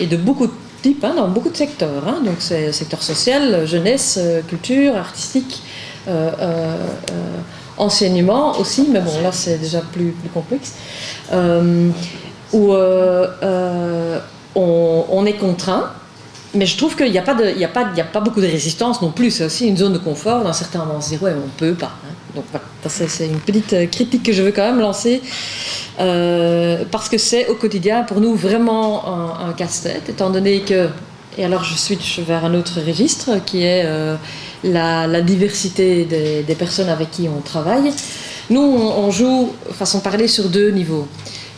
S4: et de beaucoup de types, dans beaucoup de secteurs, donc c'est secteur social, jeunesse, culture, artistique, enseignement aussi, mais bon là c'est déjà plus complexe, où on est contraint. Mais je trouve qu'il n'y a pas beaucoup de résistance non plus. C'est aussi une zone de confort. Dans certains moments, on se dit ouais, on peut pas. Donc voilà, c'est une petite critique que je veux quand même lancer, parce que c'est au quotidien pour nous vraiment un casse-tête, étant donné que, et alors je switch vers un autre registre qui est la diversité des personnes avec qui on travaille. Nous, on joue, façon de parler, sur 2 niveaux.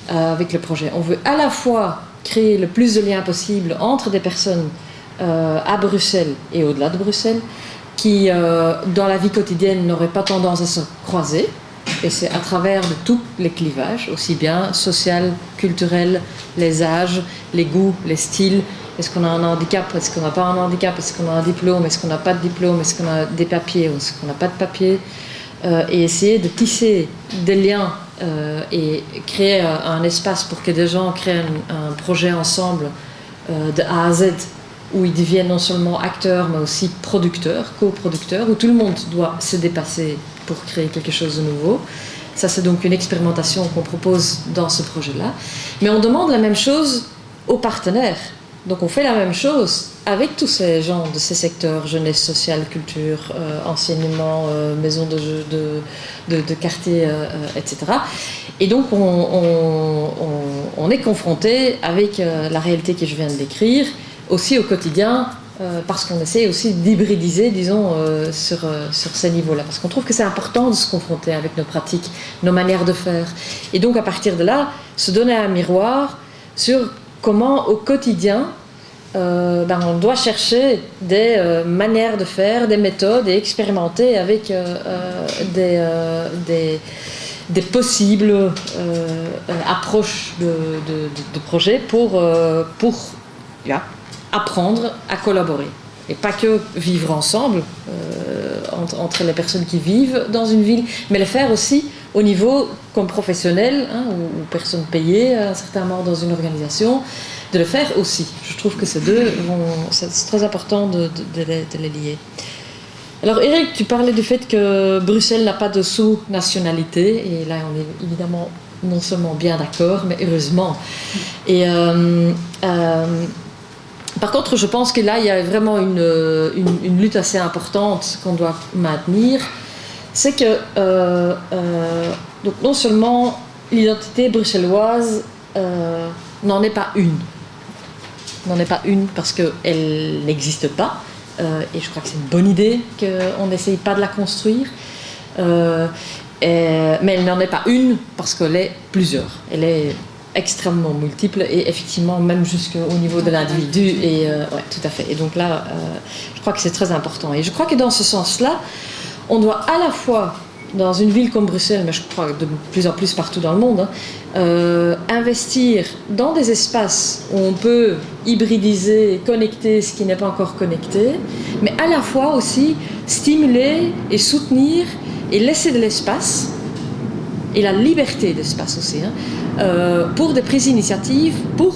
S4: avec le projet. On veut à la fois créer le plus de liens possible entre des personnes à Bruxelles et au-delà de Bruxelles, qui, dans la vie quotidienne, n'auraient pas tendance à se croiser. Et c'est à travers de tous les clivages, aussi bien social, culturel, les âges, les goûts, les styles. Est-ce qu'on a un handicap? Est-ce qu'on n'a pas un handicap? Est-ce qu'on a un diplôme? Est-ce qu'on n'a pas de diplôme? Est-ce qu'on a des papiers? Ou est-ce qu'on n'a pas de papiers? Et essayer de tisser des liens et créer un espace pour que des gens créent un projet ensemble de A à Z, où ils deviennent non seulement acteurs, mais aussi producteurs, coproducteurs, où tout le monde doit se dépasser pour créer quelque chose de nouveau. Ça, c'est donc une expérimentation qu'on propose dans ce projet-là. Mais on demande la même chose aux partenaires. Donc on fait la même chose avec tous ces gens de ces secteurs, jeunesse, sociale, culture, enseignement, maison de quartier, etc. Et donc on est confronté avec la réalité que je viens de décrire, aussi au quotidien, parce qu'on essaie aussi d'hybridiser, disons, sur ces niveaux-là. Parce qu'on trouve que c'est important de se confronter avec nos pratiques, nos manières de faire. Et donc, à partir de là, se donner un miroir sur comment, au quotidien, on doit chercher des manières de faire, des méthodes, et expérimenter avec des possibles approches de projets pour apprendre à collaborer. Et pas que vivre ensemble, entre les personnes qui vivent dans une ville, mais le faire aussi au niveau comme professionnel, ou personnes payées à un certain moment dans une organisation, de le faire aussi. Je trouve que ces deux, c'est très important de les lier. Alors Eric, tu parlais du fait que Bruxelles n'a pas de sous-nationalité, et là on est évidemment non seulement bien d'accord, mais heureusement. Et par contre, je pense que là, il y a vraiment une lutte assez importante qu'on doit maintenir. C'est que donc non seulement l'identité bruxelloise n'en est pas une. N'en est pas une parce qu'elle n'existe pas. Et je crois que c'est une bonne idée qu'on n'essaye pas de la construire. Mais elle n'en est pas une parce qu'elle est plusieurs. Elle est extrêmement multiple et effectivement même jusqu'au niveau de l'individu. Et ouais, tout à fait. Et donc là, je crois que c'est très important. Et je crois que dans ce sens-là, on doit à la fois, dans une ville comme Bruxelles, mais je crois de plus en plus partout dans le monde, investir dans des espaces où on peut hybridiser, connecter ce qui n'est pas encore connecté, mais à la fois aussi stimuler et soutenir et laisser de l'espace, et la liberté d'espace aussi, pour des prises d'initiative, pour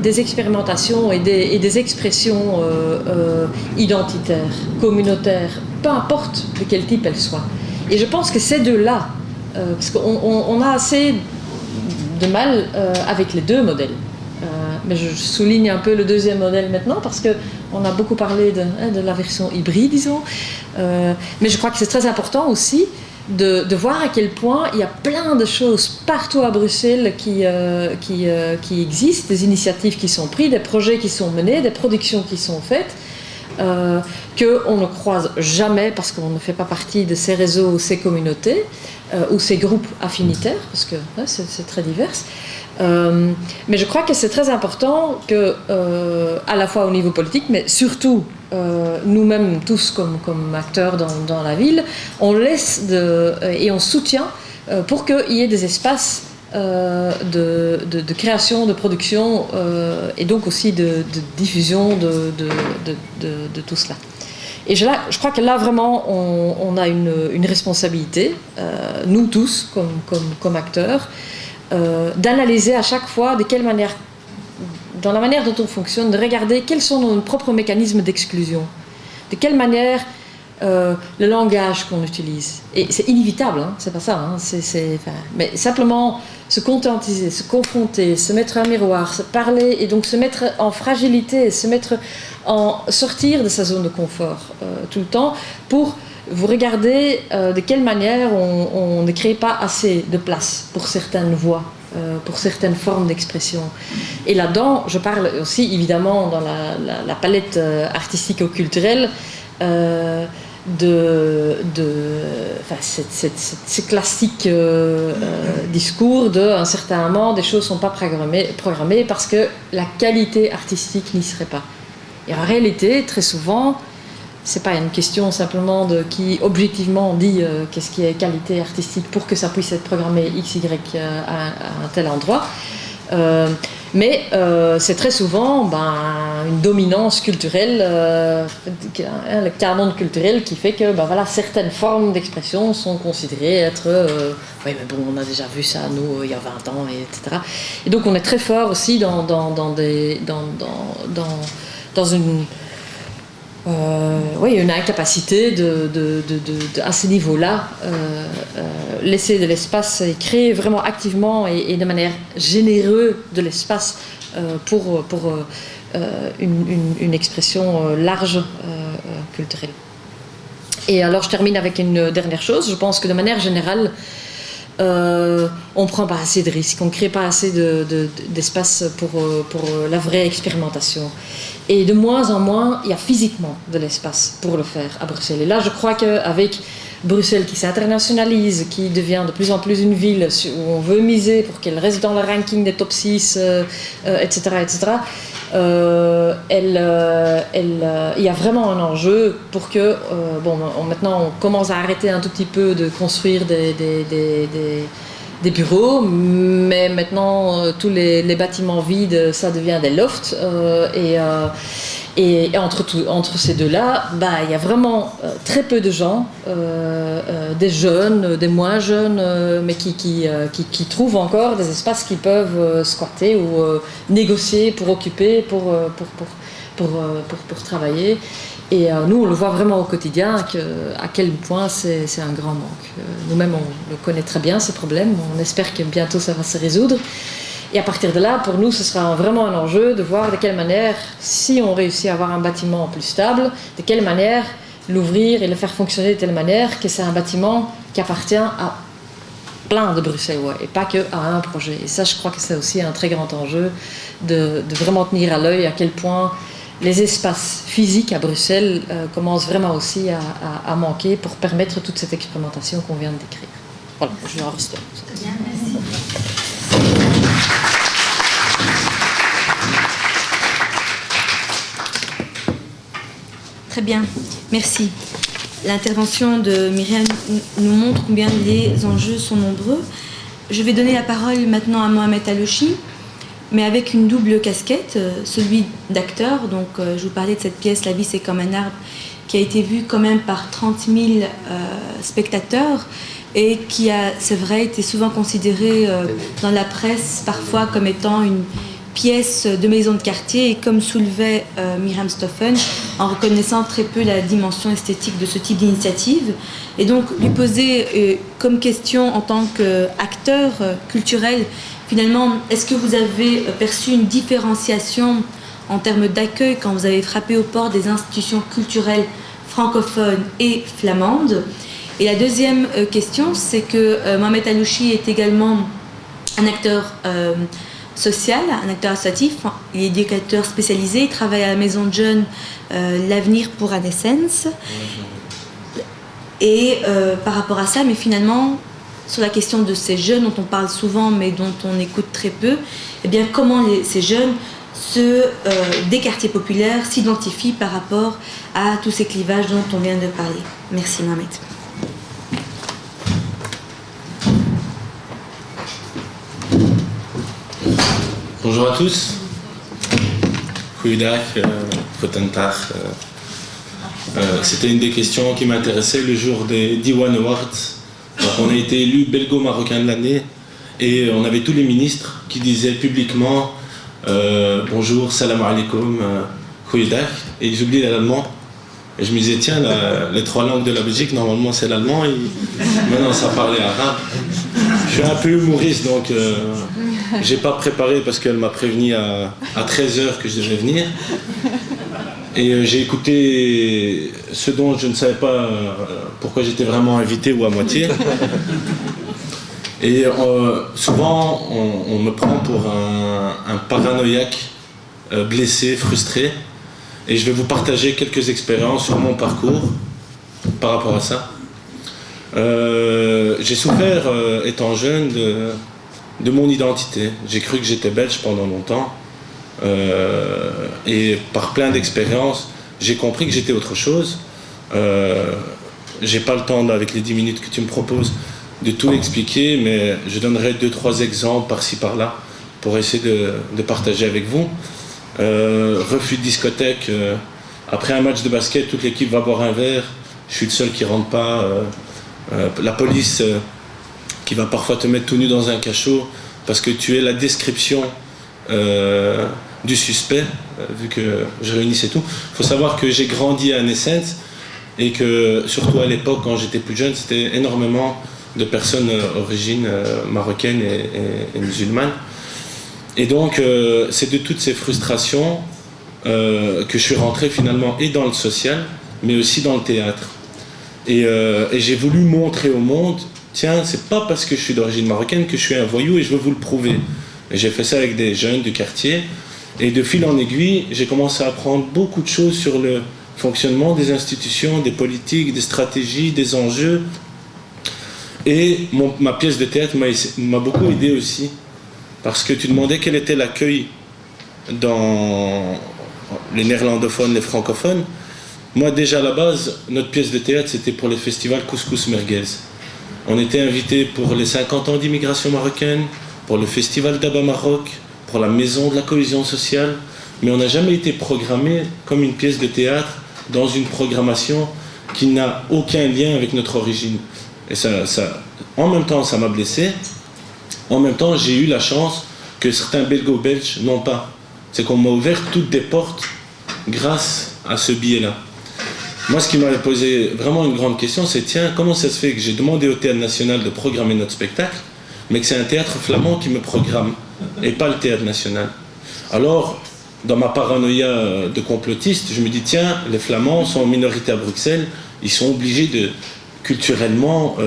S4: des expérimentations et des expressions identitaires, communautaires, peu importe de quel type elles soient. Et je pense que ces deux-là, parce qu'on a assez de mal avec les deux modèles. Mais je souligne un peu le deuxième modèle maintenant, parce qu'on a beaucoup parlé de la version hybride, disons. Mais je crois que c'est très important aussi de voir à quel point il y a plein de choses partout à Bruxelles qui existent, des initiatives qui sont prises, des projets qui sont menés, des productions qui sont faites, qu'on ne croise jamais parce qu'on ne fait pas partie de ces réseaux, ces communautés ou ces groupes affinitaires, parce que c'est très divers. Mais je crois que c'est très important que, à la fois au niveau politique, mais surtout nous-mêmes tous comme acteurs dans la ville, on laisse et on soutient pour qu'il y ait des espaces de création, de production et donc aussi de diffusion de tout cela. Et je crois que là vraiment on a une responsabilité, nous tous comme acteurs, d'analyser à chaque fois de quelle manière, dans la manière dont on fonctionne, de regarder quels sont nos propres mécanismes d'exclusion, de quelle manière le langage qu'on utilise. Et c'est inévitable, c'est pas ça, mais simplement se conscientiser, se confronter, se mettre à un miroir, se parler et donc se mettre en fragilité, sortir de sa zone de confort tout le temps pour vous regardez de quelle manière on ne crée pas assez de place pour certaines voix, pour certaines formes d'expression. Et là-dedans, je parle aussi évidemment dans la palette artistique ou culturelle ces classiques discours de à un certain moment des choses ne sont pas programmées parce que la qualité artistique n'y serait pas. Et en réalité, très souvent, c'est pas une question simplement de qui objectivement dit qu'est-ce qui est qualité artistique pour que ça puisse être programmé x, y à un tel endroit. Mais c'est très souvent une dominance culturelle, le canon culturel qui fait que certaines formes d'expression sont considérées être oui mais bon on a déjà vu ça nous il y a 20 ans etc. Et donc on est très fort aussi dans une une incapacité à ce niveau-là laisser de l'espace et créer vraiment activement et de manière généreuse de l'espace pour une expression large culturelle. Et alors je termine avec une dernière chose. Je pense que de manière générale on ne prend pas assez de risques, on ne crée pas assez d'espace pour la vraie expérimentation. Et de moins en moins, il y a physiquement de l'espace pour le faire à Bruxelles. Et là, je crois qu'avec Bruxelles qui s'internationalise, qui devient de plus en plus une ville où on veut miser pour qu'elle reste dans le ranking des top 6, etc., il y a vraiment un enjeu pour que, maintenant on commence à arrêter un tout petit peu de construire des bureaux, mais maintenant tous les bâtiments vides, ça devient des lofts, et entre ces deux-là, il y a vraiment très peu de gens, des jeunes, des moins jeunes, mais qui trouvent encore des espaces qu'ils peuvent squatter ou négocier pour occuper, pour travailler. Et nous, on le voit vraiment au quotidien, à quel point c'est un grand manque. Nous-mêmes, on le connaît très bien, ces problèmes. On espère que bientôt, ça va se résoudre. Et à partir de là, pour nous, ce sera vraiment un enjeu de voir de quelle manière, si on réussit à avoir un bâtiment plus stable, de quelle manière l'ouvrir et le faire fonctionner de telle manière que c'est un bâtiment qui appartient à plein de Bruxellois et pas qu'à un projet. Et ça, je crois que c'est aussi un très grand enjeu de vraiment tenir à l'œil à quel point les espaces physiques à Bruxelles commencent vraiment aussi à manquer pour permettre toute cette expérimentation qu'on vient de décrire. Voilà, je vais en rester.
S1: Bien, merci. Très bien, merci. L'intervention de Myriam nous montre combien les enjeux sont nombreux. Je vais donner la parole maintenant à Mohamed Alouchi, mais avec une double casquette, celui d'acteur. Donc, je vous parlais de cette pièce « La vie, c'est comme un arbre », qui a été vue quand même par 30 000 spectateurs et qui a, c'est vrai, été souvent considérée dans la presse parfois comme étant une pièce de maison de quartier, et comme soulevait Myriam Stoffen, en reconnaissant très peu la dimension esthétique de ce type d'initiative. Et donc, lui poser comme question en tant qu'acteur culturel, finalement, est-ce que vous avez perçu une différenciation en termes d'accueil quand vous avez frappé aux portes des institutions culturelles francophones et flamandes? Et la deuxième question, c'est que Mohamed Alouchi est également un acteur social, un acteur associatif. Il est éducateur spécialisé, il travaille à la maison de jeunes L'Avenir pour Adessence. Et par rapport à ça, mais finalement, sur la question de ces jeunes dont on parle souvent mais dont on écoute très peu, eh bien, comment ces jeunes des quartiers populaires s'identifient par rapport à tous ces clivages dont on vient de parler. Merci Mohamed.
S5: Bonjour à tous. Goeiedag, Goedendag. C'était une des questions qui m'intéressait le jour des Diwan Awards. Donc on a été élu belgo-marocain de l'année et on avait tous les ministres qui disaient publiquement bonjour, salam alaikum, goeiedag, et ils oubliaient l'allemand. Et je me disais, tiens, les trois langues de la Belgique, normalement c'est l'allemand, et maintenant ça parlait arabe. Je suis un peu humoriste, donc j'ai pas préparé parce qu'elle m'a prévenu à 13h que je devais venir. Et j'ai écouté ce dont je ne savais pas pourquoi j'étais vraiment invité ou à moitié. Et souvent, on me prend pour un paranoïaque blessé, frustré. Et je vais vous partager quelques expériences sur mon parcours par rapport à ça. J'ai souffert, étant jeune, de mon identité. J'ai cru que j'étais belge pendant longtemps. Et par plein d'expériences, j'ai compris que j'étais autre chose. J'ai pas le temps, là, avec les 10 minutes que tu me proposes, de tout expliquer, mais je donnerai 2-3 exemples par-ci par-là pour essayer de partager avec vous. Refus de discothèque. Après un match de basket, toute l'équipe va boire un verre. Je suis le seul qui rentre pas. La police qui va parfois te mettre tout nu dans un cachot parce que tu es la description du suspect, vu que je réunissais tout. Il faut savoir que j'ai grandi à Nessens et que, surtout à l'époque, quand j'étais plus jeune, c'était énormément de personnes d'origine marocaine et musulmane. Et donc, c'est de toutes ces frustrations que je suis rentré finalement et dans le social, mais aussi dans le théâtre. Et j'ai voulu montrer au monde, tiens, c'est pas parce que je suis d'origine marocaine que je suis un voyou et je veux vous le prouver. Et j'ai fait ça avec des jeunes du quartier. Et de fil en aiguille, j'ai commencé à apprendre beaucoup de choses sur le fonctionnement des institutions, des politiques, des stratégies, des enjeux. Et ma pièce de théâtre m'a beaucoup aidé aussi. Parce que tu demandais quel était l'accueil dans les néerlandophones, les francophones. Moi, déjà à la base, notre pièce de théâtre, c'était pour les festivals Couscous Merguez. On était invités pour les 50 ans d'immigration marocaine, pour le festival d'Abba Maroc, pour la maison de la cohésion sociale, mais on n'a jamais été programmé comme une pièce de théâtre dans une programmation qui n'a aucun lien avec notre origine. Et en même temps, ça m'a blessé. En même temps, j'ai eu la chance que certains belgo-belges n'ont pas. C'est qu'on m'a ouvert toutes des portes grâce à ce biais-là. Moi, ce qui m'avait posé vraiment une grande question, c'est tiens, comment ça se fait que j'ai demandé au Théâtre National de programmer notre spectacle, mais que c'est un théâtre flamand qui me programme, et pas le Théâtre National. Alors, dans ma paranoïa de complotiste, je me dis tiens, les Flamands sont en minorité à Bruxelles, ils sont obligés de culturellement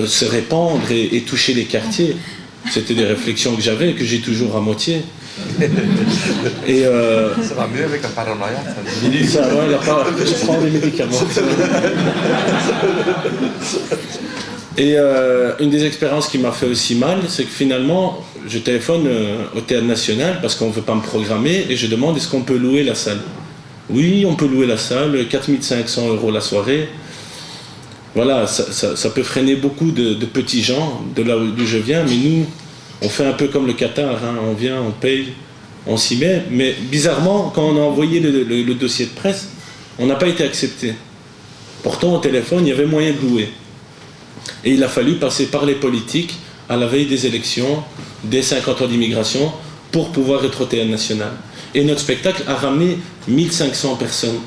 S5: se répandre et toucher les quartiers. C'était des réflexions que j'avais, que j'ai toujours à moitié. Et
S6: ça va mieux avec la paranoïa,
S5: ça va, je prends des médicaments. Et une des expériences qui m'a fait aussi mal, c'est que finalement, je téléphone au Théâtre National parce qu'on ne veut pas me programmer et je demande est-ce qu'on peut louer la salle. Oui, on peut louer la salle, 4 500 € la soirée. Voilà, ça peut freiner beaucoup de petits gens de là d'où je viens, mais nous, on fait un peu comme le Qatar, hein, on vient, on paye, on s'y met. Mais bizarrement, quand on a envoyé le dossier de presse, on n'a pas été accepté. Pourtant, au téléphone, il y avait moyen de louer. Et il a fallu passer par les politiques à la veille des élections, des 50 ans d'immigration, pour pouvoir être au Théâtre National. Et notre spectacle a ramené 1500 personnes,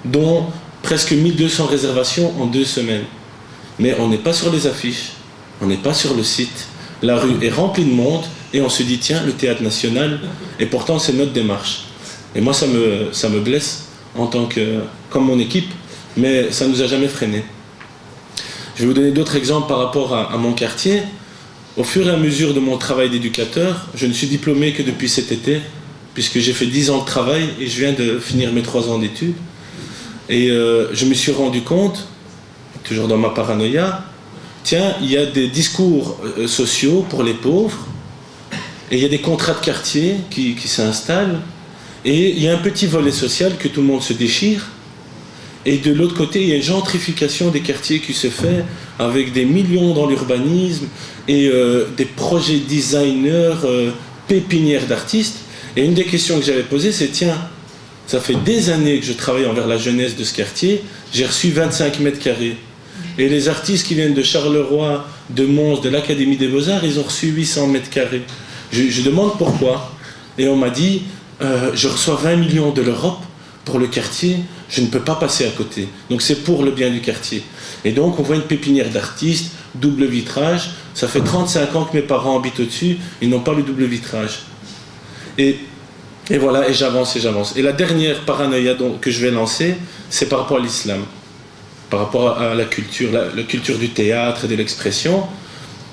S5: dont presque 1200 réservations en 2 semaines. Mais on n'est pas sur les affiches, on n'est pas sur le site. La rue est remplie de monde et on se dit tiens, le Théâtre National, et pourtant c'est notre démarche. Et moi ça me blesse en tant que, comme mon équipe, mais ça ne nous a jamais freinés. Je vais vous donner d'autres exemples par rapport à mon quartier. Au fur et à mesure de mon travail d'éducateur, je ne suis diplômé que depuis cet été, puisque j'ai fait 10 ans de travail et je viens de finir mes 3 ans d'études. Et je me suis rendu compte, toujours dans ma paranoïa, tiens, il y a des discours sociaux pour les pauvres, et il y a des contrats de quartier qui s'installent, et il y a un petit volet social que tout le monde se déchire, et de l'autre côté, il y a une gentrification des quartiers qui se fait avec des millions dans l'urbanisme et des projets designers, pépinières d'artistes. Et une des questions que j'avais posées, c'est tiens, ça fait des années que je travaille envers la jeunesse de ce quartier, j'ai reçu 25 mètres carrés. Et les artistes qui viennent de Charleroi, de Mons, de l'Académie des Beaux-Arts, ils ont reçu 800 mètres carrés. Je demande pourquoi. Et on m'a dit, je reçois 20 millions de l'Europe pour le quartier, je ne peux pas passer à côté. Donc c'est pour le bien du quartier. Et donc on voit une pépinière d'artistes, double vitrage. Ça fait 35 ans que mes parents habitent au-dessus, ils n'ont pas le double vitrage. Et voilà, et j'avance et j'avance. Et la dernière paranoïa que je vais lancer, c'est par rapport à l'islam. Par rapport à la culture du théâtre et de l'expression.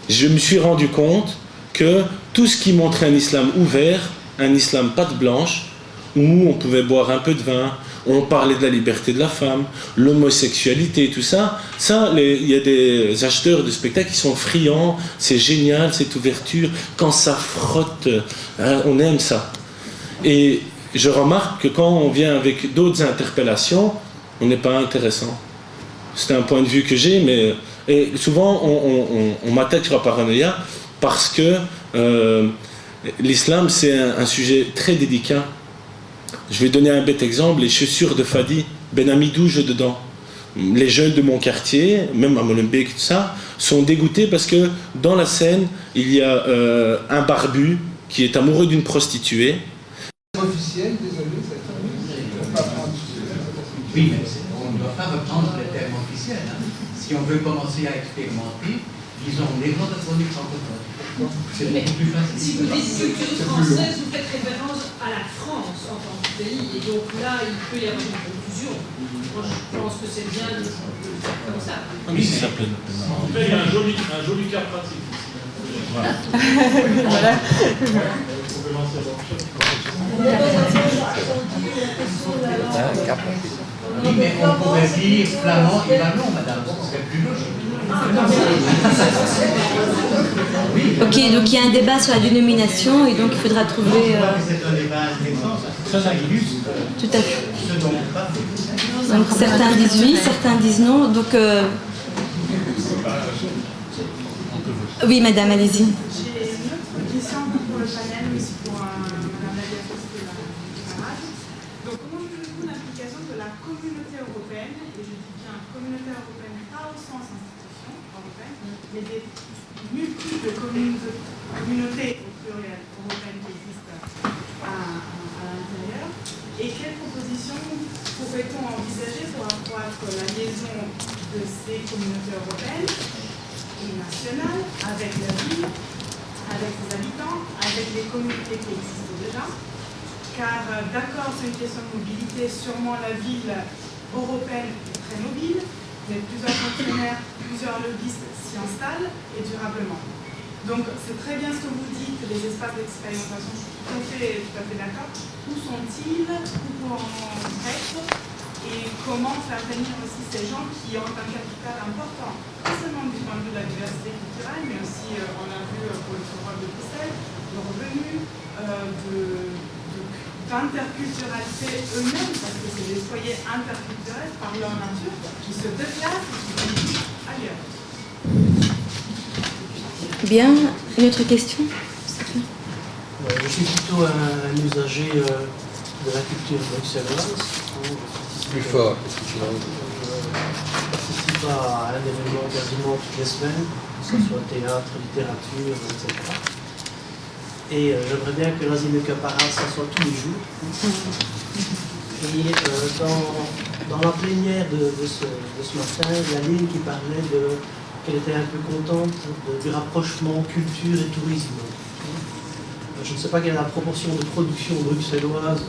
S5: Je me suis rendu compte que tout ce qui montrait un islam ouvert, un islam patte blanche, où on pouvait boire un peu de vin, on parlait de la liberté de la femme, l'homosexualité, tout ça. Ça, il y a des acheteurs de spectacles qui sont friands, c'est génial cette ouverture, quand ça frotte, on aime ça. Et je remarque que quand on vient avec d'autres interpellations, on n'est pas intéressant. C'est un point de vue que j'ai, mais et souvent on m'attaque sur la paranoïa parce que l'islam c'est un sujet très délicat. Je vais donner un bête exemple, les chaussures de Fadi, Ben Amidou joue dedans. Les jeunes de mon quartier, même à Molenbeek, tout ça, sont dégoûtés parce que dans la scène, il y a un barbu qui est amoureux d'une prostituée.
S7: Officiel, désolé,
S8: oui, mais on ne doit pas reprendre le terme officiel. Hein. Si on veut commencer à expérimenter, disons néerlandophone francophone. C'est beaucoup plus facile.
S9: Si vous dites culture française, vous faites référence à la France en tant que pays. Et donc là, il peut y avoir une confusion. Moi, je pense que c'est bien de faire comme ça.
S5: Oui, ça s'appelle.
S10: En tout cas, il y a un joli cas pratique.
S4: Voilà.
S10: On peut lancer la recherche.
S8: Oui, mais on pourrait dire flamand et wallon, madame, ce serait plus logique.
S1: Ok, donc il y a un débat sur la dénomination et donc il faudra trouver...
S8: C'est un débat intéressant, ça illustre
S1: tout à fait.
S8: ce dont on parle.
S1: Donc certains disent oui, certains disent non. Donc... Oui, madame, allez-y.
S11: J'ai une autre question pour le panel, mais c'est pour Madame la directrice de la camarade. Donc, comment jugez-vous l'implication de la communauté européenne, et je dis bien communauté européenne, pas au sens institution européenne, mais des multiples communautés au pluriel européennes qui existent à l'intérieur, et quelles propositions pourrait-on envisager pour accroître la liaison de ces communautés européennes et nationale, avec la ville, avec les habitants, avec les communautés qui existent déjà. Car d'accord, c'est une question de mobilité, sûrement la ville européenne est très mobile, mais plusieurs fonctionnaires, plusieurs lobbyistes s'y installent et durablement. Donc c'est très bien ce que vous dites, les espaces d'expérimentation, je suis tout à fait d'accord. Où sont-ils? Où pour en être? Et comment faire venir aussi ces gens qui ont un capital important, pas seulement du point de vue de la diversité culturelle, mais aussi, on a vu pour le forum de Bruxelles, de revenus, d'interculturalité eux-mêmes, parce que c'est des foyers interculturels par leur nature, qui se déplacent et qui vont ailleurs.
S1: Bien, une autre question?
S12: Je suis plutôt un usager de la culture bruxelloise.
S2: Plus fort.
S12: Je participe à un événement quasiment toutes les semaines, que ce soit théâtre, littérature, etc. Et j'aimerais bien que l'Asile de Caparas, ça soit tous les jours. Et dans la plénière de ce matin, il y a Lynn qui parlait qu'elle était un peu contente du rapprochement culture et tourisme. Je ne sais pas quelle est la proportion de production bruxelloise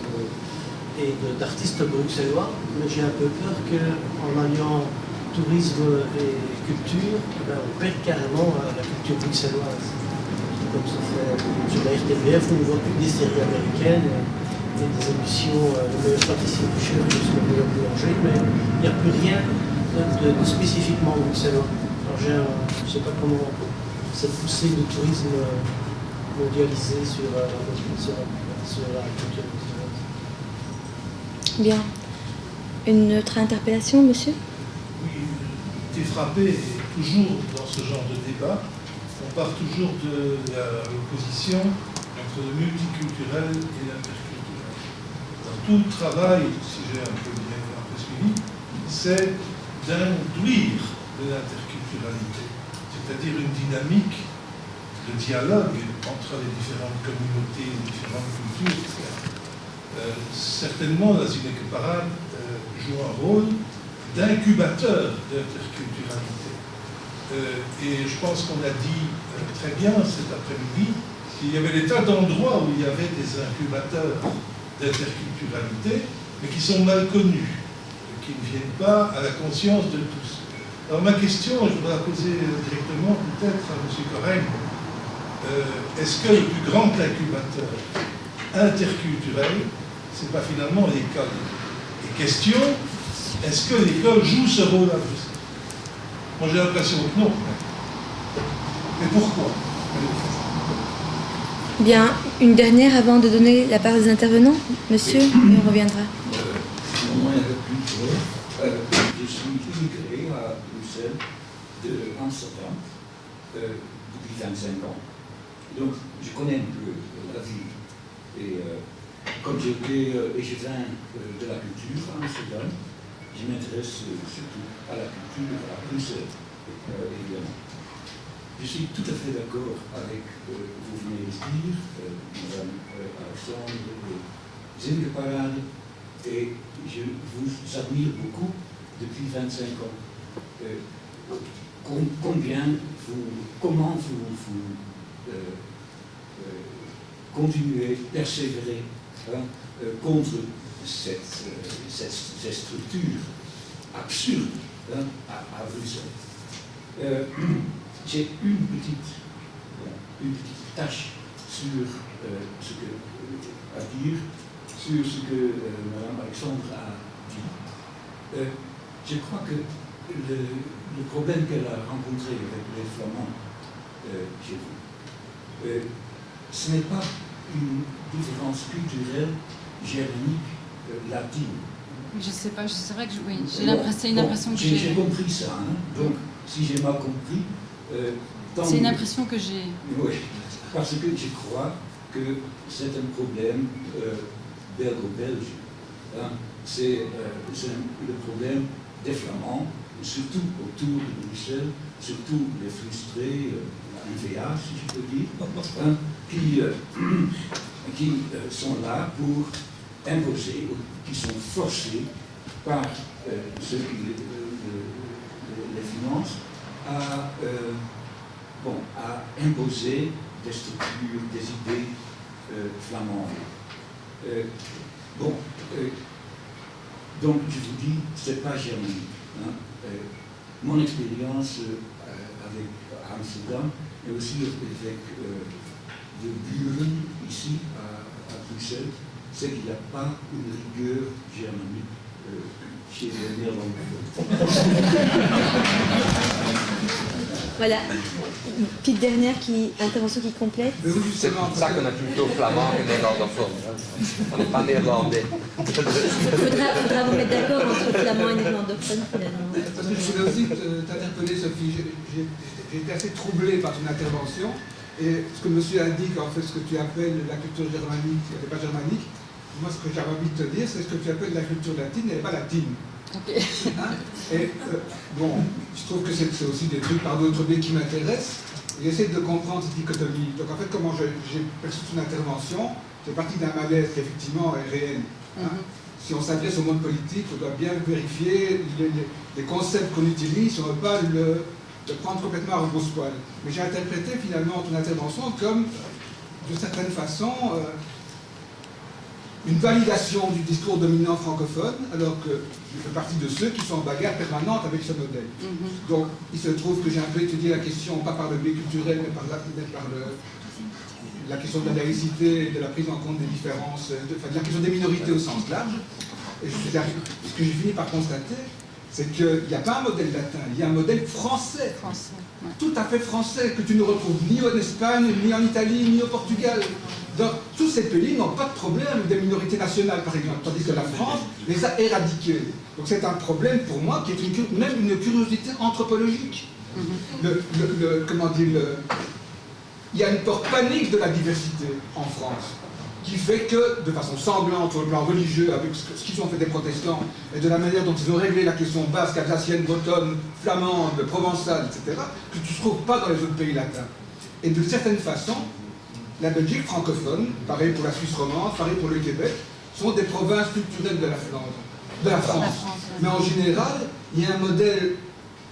S12: et d'artistes bruxellois, mais j'ai un peu peur qu'en alliant tourisme et culture, on perd carrément la culture bruxelloise. Comme ça fait sur la RTBF, on ne voit plus des séries américaines et des émissions, le meilleur pâtissier boucher jusqu'au meilleur boulanger, mais il n'y a plus rien de spécifiquement bruxellois. Alors je ne sais pas comment cette poussée de tourisme mondialisé sur la culture bruxelloise.
S1: Bien. Une autre interpellation, monsieur?
S7: Oui, j'étais frappé, toujours dans ce genre de débat, on part toujours de l'opposition entre le multiculturel et l'interculturel. Tout le travail, si j'ai un peu suivi, c'est d'induire de l'interculturalité, c'est-à-dire une dynamique de dialogue entre les différentes communautés, les différentes cultures, etc. Certainement, la Zinek Parade joue un rôle d'incubateur d'interculturalité. Et je pense qu'on a dit très bien cet après-midi qu'il y avait des tas d'endroits où il y avait des incubateurs d'interculturalité, mais qui sont mal connus, qui ne viennent pas à la conscience de tous. Alors ma question, je voudrais la poser directement peut-être à M. Corrègue. Est-ce que le plus grand incubateur interculturel, c'est pas finalement l'école. Et question, est-ce que l'école joue ce rôle-là? Moi j'ai l'impression que non. Mais pourquoi?
S1: Bien, une dernière avant de donner la parole aux intervenants, monsieur, et on reviendra.
S13: Moi, je suis immigré à Bruxelles de Amsterdam depuis 25 ans. Donc, je connais un peu la ville. Et comme j'étais échevin de la culture à Amsterdam, je m'intéresse surtout à la culture à Bruxelles, évidemment. Je suis tout à fait d'accord avec vous venez de dire, Madame Alexandre, Zinke Parade, et je vous admire beaucoup depuis 25 ans. Comment vous continuez, persévérer contre cette structure absurde à Bruxelles. J'ai une petite tâche sur ce que à dire sur ce que Mme Alexandre a dit. Je crois que le problème qu'elle a rencontré avec les Flamands chez vous, ce n'est pas une différence culturelle germanique latine.
S3: Je ne sais pas, c'est vrai que j'ai l'impression que j'ai...
S13: J'ai compris ça, hein. Donc si j'ai mal compris...
S3: c'est une impression que j'ai.
S13: Oui, parce que je crois que c'est un problème belgo-belge. Hein. C'est le problème des Flamands, surtout autour de Bruxelles, surtout les frustrés, la NVA, si je peux dire, hein, qui sont là pour imposer, qui sont forcés par ceux qui les financent à imposer des structures, des idées flamandes. Donc je vous dis, c'est pas germanique. Hein. Mon expérience avec Amsterdam et aussi avec de Buren ici à Bruxelles, c'est qu'il n'y a pas une rigueur germanique chez les Néerlandais.
S1: Voilà, une petite dernière intervention qui complète.
S2: C'est pour ça qu'on a plutôt flamand que néerlandophone. On n'est pas néerlandais.
S1: Il faudra vous mettre d'accord entre flamand et néerlandophone finalement.
S14: Parce que je voulais aussi t'interpeller, Sophie. J'ai été assez troublé par ton intervention. Et ce que monsieur a dit, qu'en fait, ce que tu appelles la culture germanique, elle n'est pas germanique. Moi, ce que j'avais envie de te dire, c'est ce que tu appelles la culture latine, elle n'est pas latine.
S3: Okay.
S14: Hein? Et je trouve que c'est aussi des trucs par d'autres biais qui m'intéressent. Et j'essaie de comprendre cette dichotomie. Donc en fait, comment j'ai perçu ton intervention, c'est parti d'un malaise qui effectivement est réel. Hein? Si on s'adresse au monde politique, on doit bien vérifier les concepts qu'on utilise, on ne veut pas le prendre complètement à rebrousse-poil. Mais j'ai interprété finalement ton intervention comme, de certaine façon, une validation du discours dominant francophone, alors que je fais partie de ceux qui sont en bagarre permanente avec ce modèle. Donc, il se trouve que j'ai un peu étudié la question, pas par le biais culturel, mais par la question de la laïcité, de la prise en compte des différences, de la question des minorités au sens large. Et ce que j'ai fini par constater, c'est qu'il n'y a pas un modèle latin, il y a un modèle français. Tout à fait français, que tu ne retrouves ni en Espagne, ni en Italie, ni au Portugal. Donc, tous ces pays n'ont pas de problème des minorités nationales, par exemple, tandis que la France les a éradiquées. Donc c'est un problème pour moi qui est même une curiosité anthropologique. Il y a une peur panique de la diversité en France, qui fait que, de façon sanglante sur le plan religieux, avec ce qu'ils ont fait des protestants, et de la manière dont ils ont réglé la question basque, alsacienne, bretonne, flamande, provençale, etc., que tu ne trouves pas dans les autres pays latins. Et d'une certaine façon, la Belgique francophone, pareil pour la Suisse romande, pareil pour le Québec, sont des provinces culturelles de la Flandre, de la France. Mais en général, il y a un modèle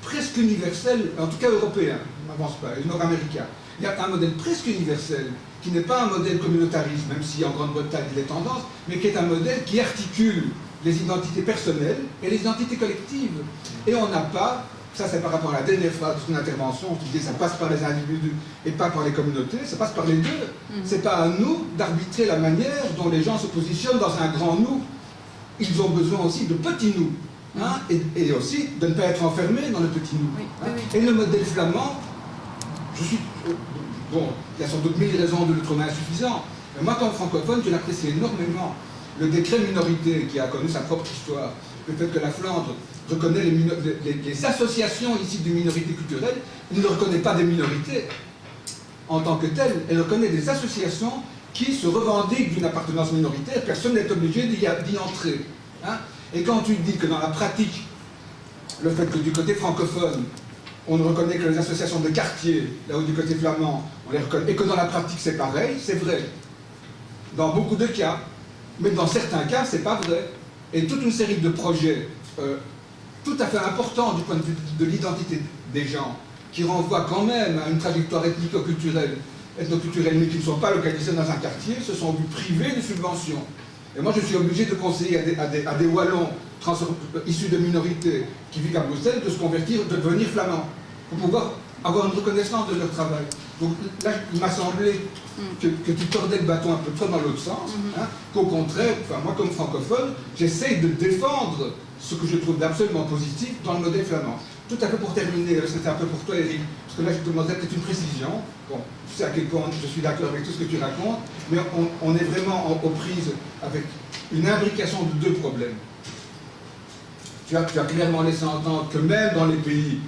S14: presque universel, en tout cas européen, on n'avance pas, et nord-américain. Il y a un modèle presque universel, qui n'est pas un modèle communautariste, même si en Grande-Bretagne il y a des tendances, mais qui est un modèle qui articule les identités personnelles et les identités collectives. Et on n'a pas ça c'est par rapport à la dernière phrase de son intervention, tu dis ça passe par les individus et pas par les communautés, ça passe par les deux. C'est pas à nous d'arbitrer la manière dont les gens se positionnent dans un grand nous. Ils ont besoin aussi de petits nous, hein, et aussi de ne pas être enfermés dans le petit nous. Hein. Et le modèle flamand, bon, il y a sans doute 1000 raisons de le trouver insuffisant, mais moi comme francophone, je l'apprécie énormément. Le décret minorité qui a connu sa propre histoire, le fait que la Flandre reconnaît les associations ici de minorités culturelles, il ne reconnaît pas des minorités en tant que telles, elle reconnaît des associations qui se revendiquent d'une appartenance minoritaire, personne n'est obligé d'y entrer. Hein. Et quand tu dis que dans la pratique, le fait que du côté francophone, on ne reconnaît que les associations de quartier, là où du côté flamand, on les reconnaît, et que dans la pratique c'est pareil, c'est vrai. Dans beaucoup de cas, mais dans certains cas, c'est pas vrai. Et toute une série de projets tout à fait importants du point de vue de l'identité des gens, qui renvoient quand même à une trajectoire ethnico-culturelle, mais qui ne sont pas localisés dans un quartier, se sont vus privés de subventions. Et moi, je suis obligé de conseiller à des Wallons issus de minorités qui vivent à Bruxelles de se convertir, de devenir flamands, pour pouvoir avoir une reconnaissance de leur travail. Donc là, il m'a semblé que tu tordais le bâton un peu trop dans l'autre sens, hein, qu'au contraire, enfin, moi comme francophone, j'essaye de défendre ce que je trouve d'absolument positif dans le modèle flamand. Tout à fait pour terminer, c'était un peu pour toi Eric, parce que là je te demandais peut-être une précision. Bon, tu sais à quel point je suis d'accord avec tout ce que tu racontes, mais on est vraiment aux prises avec une imbrication de deux problèmes. Tu as clairement laissé entendre que même dans les pays,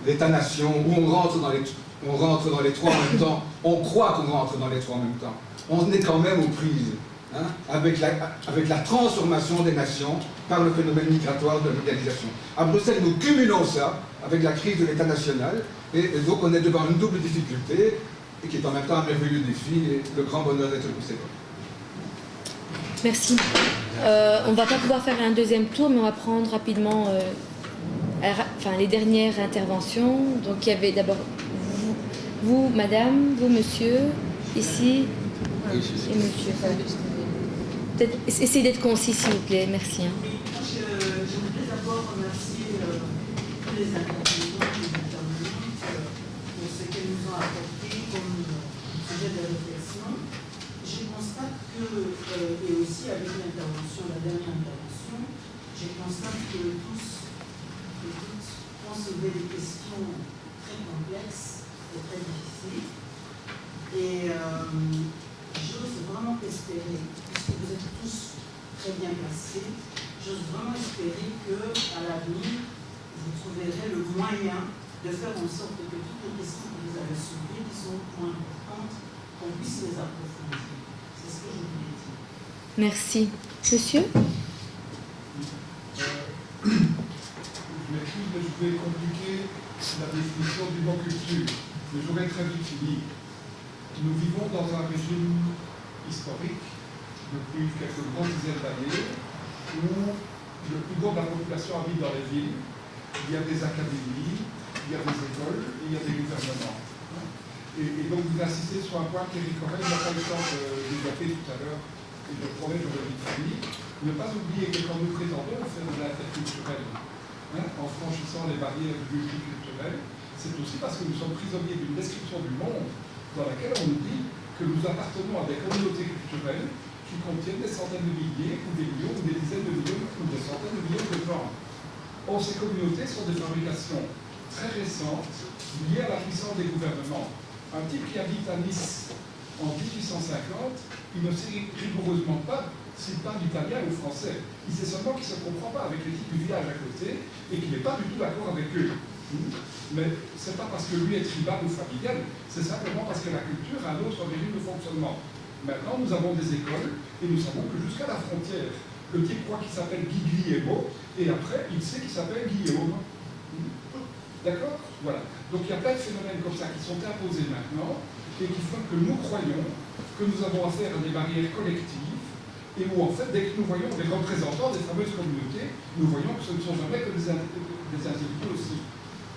S14: l'État-nation, où on rentre dans les trois en même temps, on croit qu'on rentre dans les trois en même temps, on est quand même aux prises, hein, avec la transformation des nations par le phénomène migratoire de la mondialisation. À Bruxelles, nous cumulons ça avec la crise de l'État national, et donc on est devant une double difficulté, et qui est en même temps un merveilleux défi, et le grand bonheur d'être bruxellois.
S1: Merci. On ne va pas pouvoir faire un deuxième tour, mais on va prendre rapidement les dernières interventions. Donc il y avait d'abord vous, madame, vous, monsieur, ici, et monsieur. Peut-être essayez d'être concis, s'il vous plaît. Merci.
S15: Je voudrais d'abord remercier tous les intervenants pour ce qu'elles nous ont apporté comme sujet de réflexion. Je constate que, et aussi avec la dernière intervention, je constate que tous et toutes ont soulevé des questions très complexes et très difficiles. Et j'ose vraiment espérer, puisque vous êtes tous très bien placés, j'ose vraiment espérer qu'à l'avenir, vous trouverez le moyen de faire en sorte que toutes les questions que vous avez soulevées, qui sont moins importantes, qu'on puisse les approfondir. C'est ce que je voulais dire.
S1: Merci. Monsieur ?
S14: Je m'excuse, mais je vais compliquer la définition du mot culture. Mais j'aurais très vite fini. Nous vivons dans un régime historique depuis quelques grosses dizaines d'années où le plus gros de la population habite dans les villes. Il y a des académies, il y a des écoles, et il y a des gouvernements. Et donc vous insistez sur un point qu'Éric Corrèze n'a pas eu le temps de développer tout à l'heure, et je promets que j'aurais vite fini. Ne pas oublier que quand nous prétendons faire de l'interculturel, en franchissant les barrières multiculturelles, c'est aussi parce que nous sommes prisonniers d'une description du monde dans laquelle on nous dit que nous appartenons à des communautés culturelles qui contiennent des centaines de milliers, ou des millions, ou des dizaines de millions, ou des centaines de millions de gens. Or, ces communautés sont des fabrications très récentes, liées à la puissance des gouvernements. Un type qui habite à Nice en 1850, il ne sait rigoureusement pas s'il parle italien ou français. Il sait seulement qu'il ne se comprend pas avec les types du village à côté et qu'il n'est pas du tout d'accord avec eux. Mais ce n'est pas parce que lui est tribal ou familial, c'est simplement parce que la culture a un autre régime de fonctionnement. Maintenant, nous avons des écoles et nous savons que jusqu'à la frontière, le type croit qu'il s'appelle Guglielmo et après, il sait qu'il s'appelle Guillaume. D'accord ? Voilà. Donc il y a plein de phénomènes comme ça qui sont imposés maintenant et qui font que nous croyons que nous avons affaire à des barrières collectives et où en fait, dès que nous voyons des représentants des fameuses communautés, nous voyons que ce ne sont jamais que des individus aussi.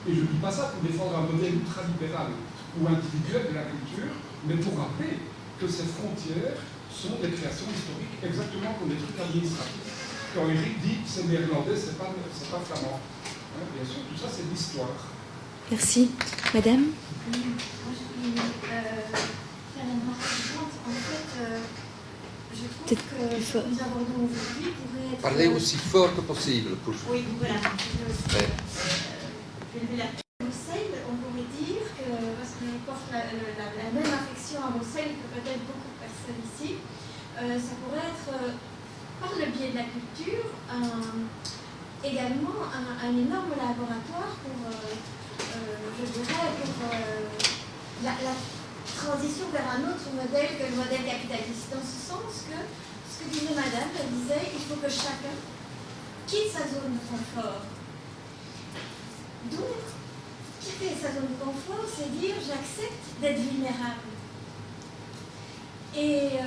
S14: Et je ne dis pas ça pour défendre un modèle ultralibéral ou individuel de la culture, mais pour rappeler que ces frontières sont des créations historiques exactement comme des trucs administratifs. Quand Eric dit que c'est néerlandais, c'est pas flamand. Bien sûr, tout ça, c'est l'histoire.
S1: Merci. Madame?
S11: Je trouve que ce que nous abordons aujourd'hui pourrait être...
S2: Parlez aussi fort que possible. Pour...
S11: Oui, voilà. Je vais lever la Bruxelles, on pourrait dire que, parce qu'on porte la même affection à Bruxelles que peut-être beaucoup de personnes ici, ça pourrait être, par le biais de la culture, également un énorme laboratoire pour, je dirais, pour la transition vers un autre modèle que le modèle capitaliste, dans ce sens que, ce que disait Madame, elle disait, il faut que chacun quitte sa zone de confort. Donc, quitter sa zone de confort, c'est dire j'accepte d'être vulnérable. Et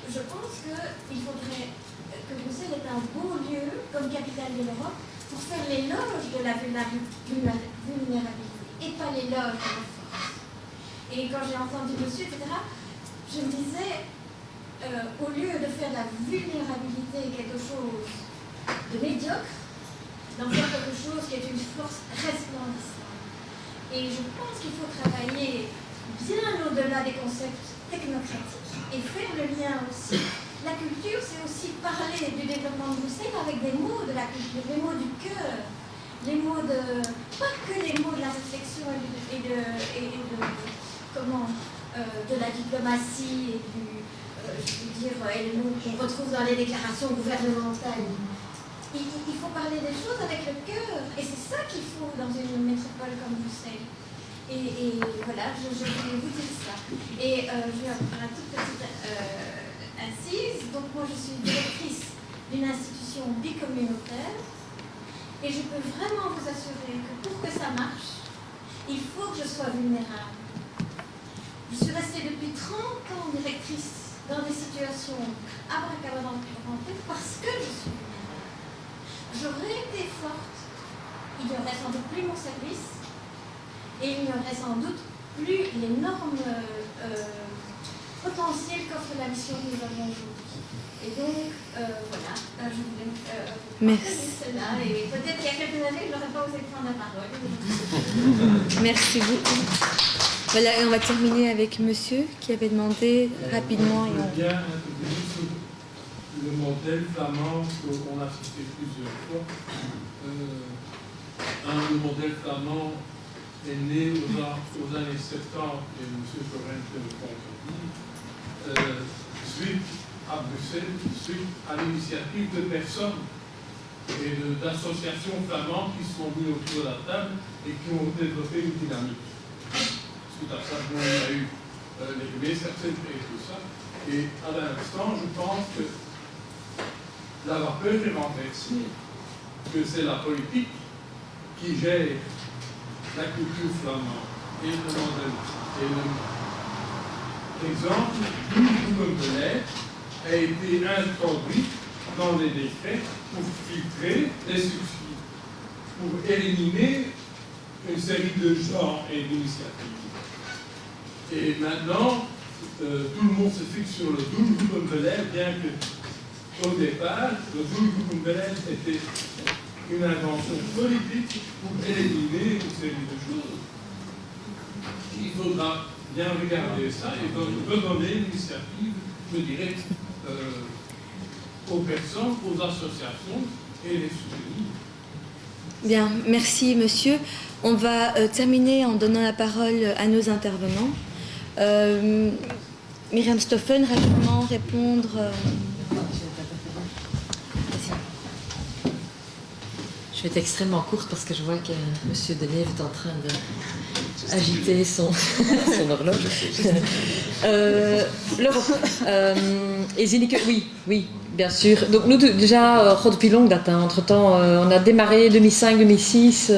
S11: je pense qu'il faudrait que Bruxelles ait un beau lieu, comme capitale de l'Europe, pour faire l'éloge de la vulnérabilité, et pas l'éloge de la force. Et quand j'ai entendu monsieur, etc., je me disais, au lieu de faire de la vulnérabilité quelque chose de médiocre, d'en faire quelque chose qui est une force resplendissante. Et je pense qu'il faut travailler bien au-delà des concepts technocratiques et faire le lien aussi. La culture, c'est aussi parler du développement de Bruxelles avec des mots de la culture, les mots du cœur, les mots de... pas que les mots de la réflexion et de la diplomatie et du... je veux dire, et les mots qu'on retrouve dans les déclarations gouvernementales. Il faut parler des choses avec le cœur, et c'est ça qu'il faut dans une métropole comme Bruxelles. Et voilà, je voulais vous dire ça. Et je vais faire une toute petite incise. Donc moi je suis directrice d'une institution bicommunautaire, et je peux vraiment vous assurer que pour que ça marche, il faut que je sois vulnérable. Je suis restée depuis 30 ans directrice dans des situations abracadabrantes parce que je suis vulnérable. J'aurais été forte, il n'y aurait sans doute plus mon service et il n'y aurait sans doute plus l'énorme potentiel qu'offre la mission que nous avons aujourd'hui. Et donc, voilà, je voulais partager cela et peut-être qu'il y a quelques années, je n'aurais pas osé prendre la parole.
S1: Merci beaucoup. Voilà, et on va terminer avec monsieur qui avait demandé rapidement.
S10: Je veux bien intervenir sur le modèle flamand qu'on a cité plusieurs fois. Le modèle flamand est né aux années 70, et M. Corinth le contredit, suite à Bruxelles, suite à l'initiative de personnes et d'associations flamandes qui se sont mises autour de la table et qui ont développé une dynamique. Suite à ça, il y a eu les Gemeenschappscentra et tout ça. Et à l'instant, je pense que la vapeur est renversée, que c'est la politique qui gère la culture flamande et le modèle. Et l'exemple du Montpellier a été introduit dans les décrets pour filtrer les subsides, pour éliminer une série de genres et d'initiatives. Et maintenant, tout le monde se fixe sur le Doel-Gumpelel, bien que au départ, le Doel-Gumpelel était une invention politique pour éliminer une série de choses. Il faudra bien regarder ça et redonner l'initiative, je dirais, aux personnes, aux associations et les soutenir.
S1: Bien, merci monsieur. On va terminer en donnant la parole à nos intervenants. Myriam Stoffen, rapidement répondre.
S4: Je vais être extrêmement courte parce que je vois que M. Denève est en train d'agiter son horloge. L'Europe. Oui, bien sûr. Donc nous déjà, depuis longue date, entre-temps, on a démarré 2005-2006,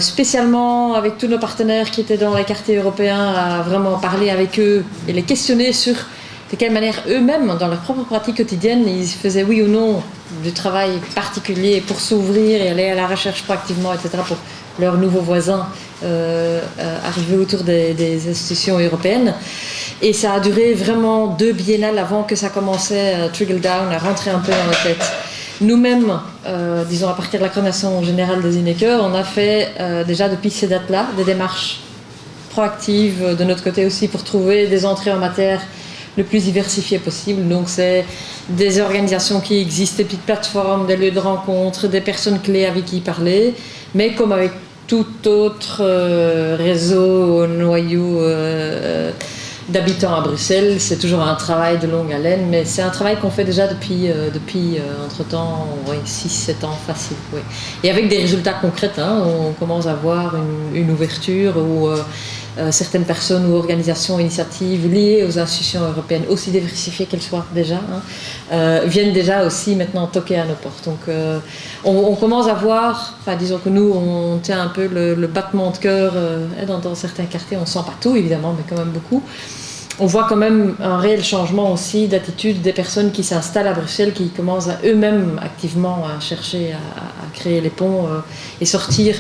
S4: spécialement avec tous nos partenaires qui étaient dans les quartiers européens, à vraiment parler avec eux et les questionner sur de quelle manière eux-mêmes, dans leur propre pratique quotidienne, ils faisaient oui ou non du travail particulier pour s'ouvrir et aller à la recherche proactivement, etc., pour leurs nouveaux voisins arriver autour des institutions européennes. Et ça a duré vraiment 2 biennales avant que ça commençait à trickle down, à rentrer un peu dans la tête. nous-mêmes, disons à partir de la coordination générale des INECE, on a fait déjà depuis ces dates-là des démarches proactives de notre côté aussi pour trouver des entrées en matière le plus diversifiées possible. Donc c'est des organisations qui existent, des petites plateformes, des lieux de rencontre, des personnes clés avec qui parler, mais comme avec tout autre réseau, noyau d'habitants à Bruxelles, c'est toujours un travail de longue haleine, mais c'est un travail qu'on fait déjà depuis entre-temps, 6-7 ans facile. Oui. Et avec des résultats concrets, hein, on commence à voir une ouverture où certaines personnes ou organisations, initiatives liées aux institutions européennes, aussi diversifiées qu'elles soient déjà, viennent déjà aussi maintenant toquer à nos portes. Donc on commence à voir, enfin disons que nous on tient un peu le battement de cœur dans certains quartiers, on ne sent pas tout évidemment, mais quand même beaucoup. On voit quand même un réel changement aussi d'attitude des personnes qui s'installent à Bruxelles, qui commencent à eux-mêmes activement à chercher à créer les ponts et sortir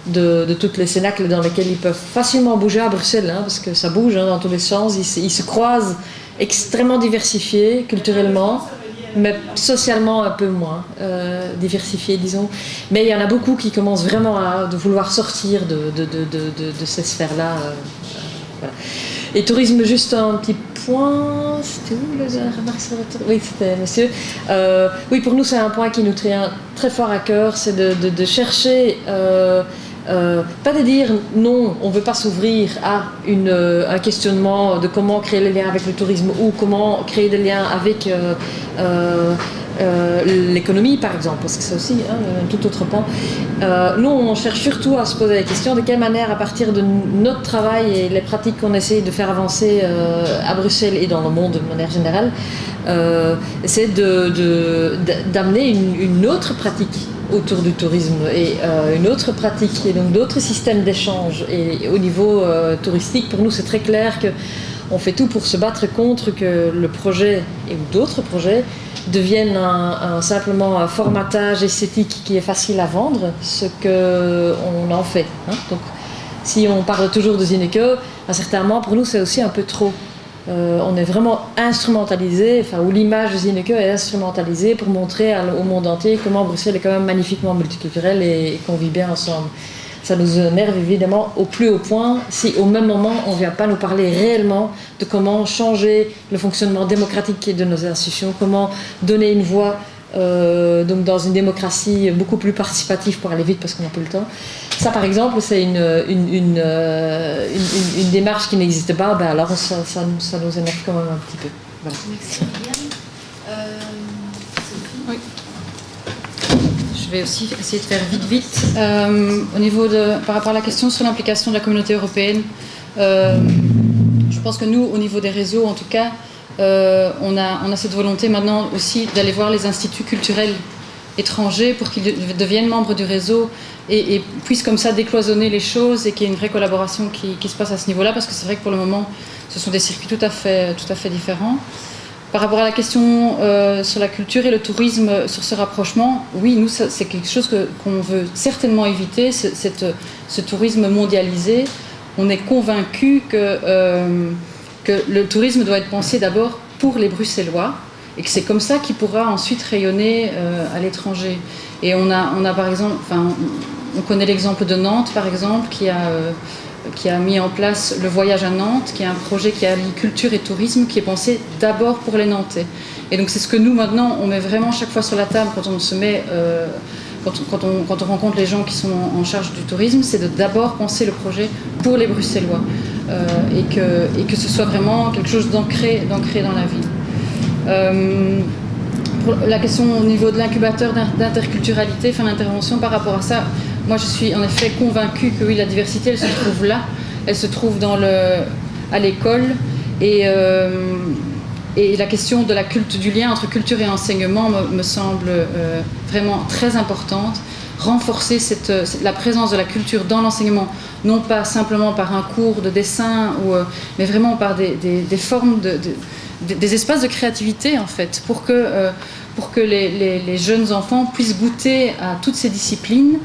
S4: de toutes les cénacles dans lesquelles ils peuvent facilement bouger à Bruxelles, hein, parce que ça bouge dans tous les sens, ils se croisent extrêmement diversifiés culturellement, mais socialement un peu moins diversifiés, disons. Mais il y en a beaucoup qui commencent vraiment à vouloir sortir de ces sphères-là. Voilà. Et tourisme, juste un petit point, c'était où la remarque sur le tourisme ? Oui, c'était monsieur. Oui, pour nous, c'est un point qui nous tient très fort à cœur, c'est de chercher... pas de dire non, on ne veut pas s'ouvrir à un questionnement de comment créer les liens avec le tourisme ou comment créer des liens avec l'économie par exemple, parce que c'est aussi un tout autre pan. Nous on cherche surtout à se poser la question de quelle manière à partir de notre travail et les pratiques qu'on essaie de faire avancer à Bruxelles et dans le monde de manière générale, c'est d'amener une autre pratique autour du tourisme et une autre pratique et donc d'autres systèmes d'échange. Et au niveau touristique, pour nous c'est très clair qu'on fait tout pour se battre contre que le projet et d'autres projets deviennent simplement un formatage esthétique qui est facile à vendre, ce qu'on en fait. Hein. Donc si on parle toujours de INECE, à certains moments pour nous c'est aussi un peu trop. On est vraiment instrumentalisé, ou l'image de INECE est instrumentalisée pour montrer au monde entier comment Bruxelles est quand même magnifiquement multiculturelle et qu'on vit bien ensemble. Ça nous énerve évidemment au plus haut point si au même moment on ne vient pas nous parler réellement de comment changer le fonctionnement démocratique de nos institutions, comment donner une voix donc dans une démocratie beaucoup plus participative pour aller vite parce qu'on n'a plus le temps. Ça par exemple c'est une démarche qui n'existe pas, alors ça nous énerve quand même un petit peu. Voilà.
S3: Merci. Oui. Je vais aussi essayer de faire vite. Au niveau par rapport à la question sur l'implication de la communauté européenne, je pense que nous, au niveau des réseaux en tout cas, on a cette volonté maintenant aussi d'aller voir les instituts culturels étrangers pour qu'ils deviennent membres du réseau et puissent comme ça décloisonner les choses et qu'il y ait une vraie collaboration qui se passe à ce niveau-là, parce que c'est vrai que pour le moment, ce sont des circuits tout à fait différents. Par rapport à la question sur la culture et le tourisme, sur ce rapprochement, oui, nous, c'est quelque chose qu'on veut certainement éviter, ce tourisme mondialisé. On est convaincus que le tourisme doit être pensé d'abord pour les Bruxellois et que c'est comme ça qu'il pourra ensuite rayonner à l'étranger. Et on a par exemple, on connaît l'exemple de Nantes par exemple, qui a mis en place le voyage à Nantes, qui est un projet qui allie culture et tourisme, qui est pensé d'abord pour les Nantais. Et donc c'est ce que nous maintenant on met vraiment chaque fois sur la table quand on se met, quand on rencontre les gens qui sont en charge du tourisme, c'est de d'abord penser le projet pour les Bruxellois et que ce soit vraiment quelque chose d'ancré dans la ville. Pour la question au niveau de l'incubateur d'interculturalité, l'intervention par rapport à ça, moi je suis en effet convaincue que oui, la diversité elle se trouve là, elle se trouve à l'école et la question de du lien entre culture et enseignement me semble vraiment très importante. Renforcer la présence de la culture dans l'enseignement, non pas simplement par un cours de dessin, mais vraiment par des formes des espaces de créativité en fait, pour pour que les jeunes enfants puissent goûter à toutes ces disciplines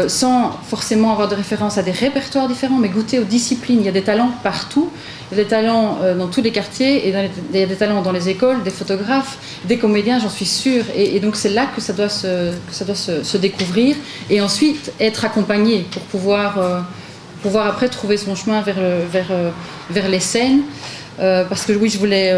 S3: sans forcément avoir de référence à des répertoires différents, mais goûter aux disciplines. Il y a des talents partout, il y a des talents dans tous les quartiers, et il y a des talents dans les écoles, des photographes, des comédiens, j'en suis sûre. Et donc c'est là que ça doit se découvrir, et ensuite être accompagné pour pouvoir après trouver son chemin vers les scènes. Parce que oui, je voulais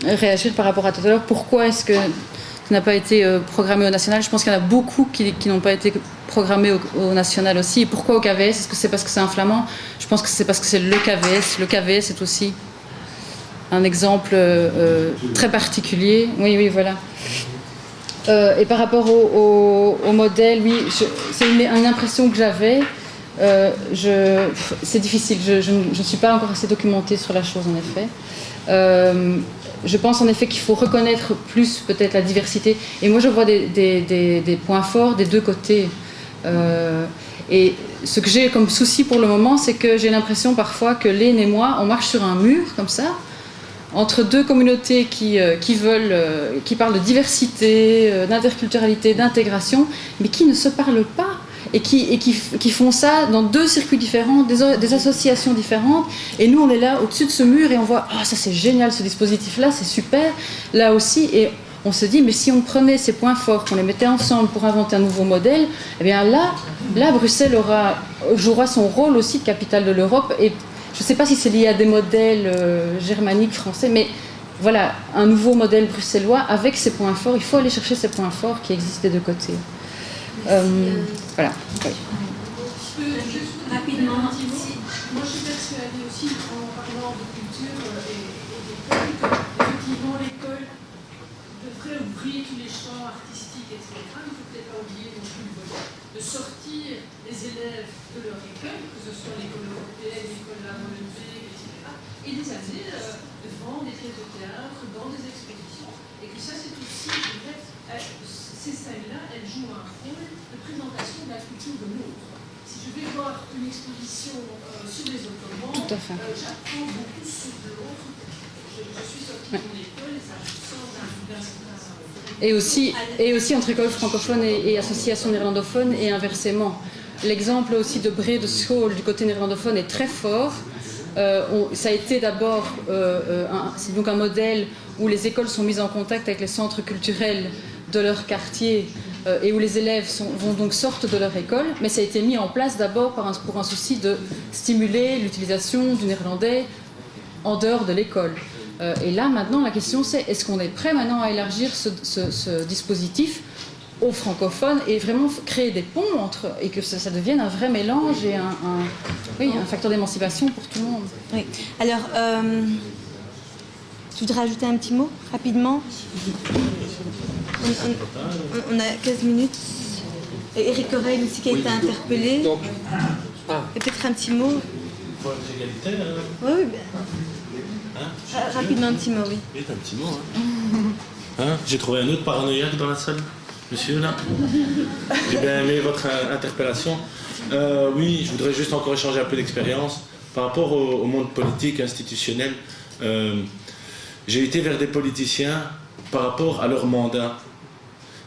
S3: réagir par rapport à tout à l'heure. Pourquoi est-ce que ça n'a pas été programmé au national? Je pense qu'il y en a beaucoup qui n'ont pas été programmés au national aussi. Et pourquoi au KVS? Est-ce que c'est parce que c'est un flamand? Je pense que c'est parce que c'est le KVS. Le KVS est aussi un exemple très particulier. Oui, voilà. Et par rapport au modèle, oui, c'est une impression que j'avais. C'est difficile, je ne suis pas encore assez documentée sur la chose en effet. Je pense en effet qu'il faut reconnaître plus peut-être la diversité, et moi je vois des points forts des deux côtés. Et ce que j'ai comme souci pour le moment, c'est que j'ai l'impression parfois que Lene et moi, on marche sur un mur comme ça, entre deux communautés qui parlent de diversité, d'interculturalité, d'intégration, mais qui ne se parlent pas. Et qui font ça dans deux circuits différents, des associations différentes. Et nous, on est là, au-dessus de ce mur, et on voit « Ah, ça c'est génial, ce dispositif-là, c'est super !» Là aussi, et on se dit « Mais si on prenait ces points forts, qu'on les mettait ensemble pour inventer un nouveau modèle, eh bien là Bruxelles jouera son rôle aussi de capitale de l'Europe. » Et je ne sais pas si c'est lié à des modèles germaniques, français, mais voilà, un nouveau modèle bruxellois avec ses points forts. Il faut aller chercher ces points forts qui existent des deux côtés. Voilà. Oui.
S9: Juste rapidement, moi je suis persuadée aussi, en parlant de culture et d'école, qu'effectivement l'école devrait ouvrir tous les champs artistiques, etc. Il ne faut peut-être pas oublier non plus de sortir les élèves de leur école, que ce soit l'école européenne, l'école de la Molenbeek, etc. Et les amener devant des pièces de théâtre, dans des expositions. Et que ça c'est aussi, je dirais, ces scènes-là, elles jouent un rôle de présentation de la culture de l'autre. Si je vais voir une exposition sur les Ottomans, j'apprends beaucoup sur l'autre. Je suis sortie de mon école et ça je sens d'un certain...
S3: Et aussi entre école francophone et association néerlandophone, et inversement. L'exemple aussi de Brede School du côté néerlandophone est très fort. Ça a été d'abord c'est donc un modèle où les écoles sont mises en contact avec les centres culturels de leur quartier et où les élèves sortent de leur école, mais ça a été mis en place d'abord pour un souci de stimuler l'utilisation du néerlandais en dehors de l'école. Et là maintenant la question c'est, est-ce qu'on est prêt maintenant à élargir ce dispositif aux francophones et vraiment créer des ponts entre, et que ça devienne un vrai mélange et un facteur d'émancipation pour tout le monde.
S1: Oui. Alors, tu voudrais ajouter un petit mot rapidement? On a 15 minutes. Et Eric Oreille aussi qui a été interpellé. Donc, et peut-être un petit mot.
S5: Pour l'égalité,
S1: oui. Rapidement un petit mot, oui.
S5: Oui, un petit mot. J'ai trouvé un autre paranoïaque dans la salle, monsieur, là. J'ai bien aimé votre interpellation. Oui, je voudrais juste encore échanger un peu d'expérience. Par rapport au monde politique, institutionnel, j'ai été vers des politiciens par rapport à leur mandat.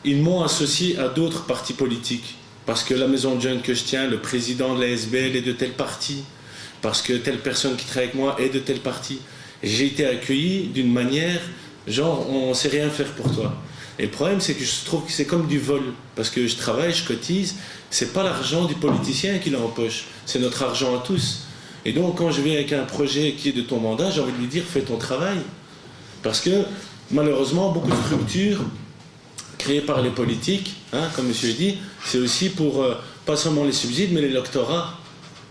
S5: Ils m'ont associé à d'autres partis politiques. Parce que la maison de jeunes que je tiens, le président de la SBL est de tel parti. Parce que telle personne qui travaille avec moi est de tel parti. J'ai été accueilli d'une manière, genre, on ne sait rien faire pour toi. Et le problème, c'est que je trouve que c'est comme du vol. Parce que je travaille, je cotise. C'est pas l'argent du politicien qu'il a en poche. C'est notre argent à tous. Et donc, quand je viens avec un projet qui est de ton mandat, j'ai envie de lui dire, fais ton travail. Parce que, malheureusement, beaucoup de structures créées par les politiques, comme monsieur dit, c'est aussi pour, pas seulement les subsides, mais les doctorats,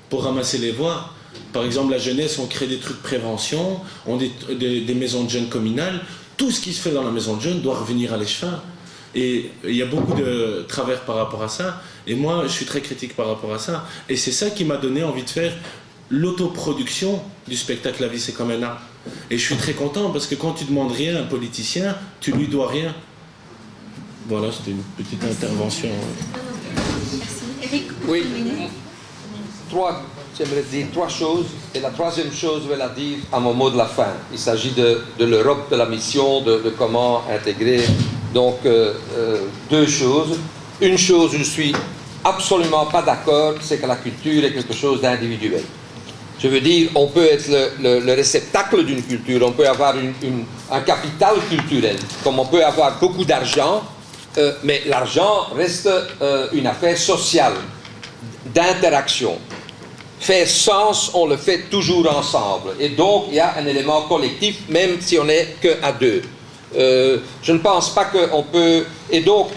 S5: pour ramasser les voix. Par exemple, la jeunesse, on crée des trucs de prévention, on a des maisons de jeunes communales. Tout ce qui se fait dans la maison de jeunes doit revenir à l'échevin. Et il y a beaucoup de travers par rapport à ça. Et moi, je suis très critique par rapport à ça. Et c'est ça qui m'a donné envie de faire l'autoproduction du spectacle La vie, c'est comme un art. Et je suis très content parce que quand tu demandes rien à un politicien, tu lui dois rien. Voilà, c'était une petite intervention.
S1: Merci. Eric,
S2: oui. J'aimerais dire trois choses. Et la troisième chose, je vais la dire à mon mot de la fin. Il s'agit de l'Europe, de la mission, de comment intégrer Donc, deux choses. Une chose, je ne suis absolument pas d'accord, c'est que la culture est quelque chose d'individuel. Je veux dire, on peut être le réceptacle d'une culture, on peut avoir un capital culturel, comme on peut avoir beaucoup d'argent, mais l'argent reste une affaire sociale, d'interaction. Faire sens, on le fait toujours ensemble. Et donc, il y a un élément collectif, même si on n'est qu'à deux. Je ne pense pas qu'on peut... Et donc,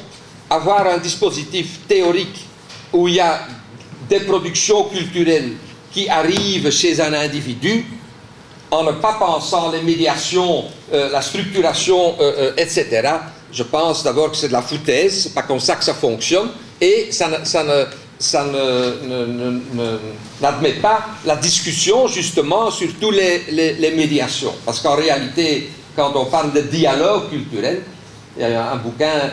S2: avoir un dispositif théorique où il y a des productions culturelles qui arrivent chez un individu, en ne pas pensant les médiations, la structuration, etc., je pense d'abord que c'est de la foutaise, c'est pas comme ça que ça fonctionne, et ça n'admet pas la discussion justement sur toutes les médiations. Parce qu'en réalité, quand on parle de dialogue culturel, il y a un bouquin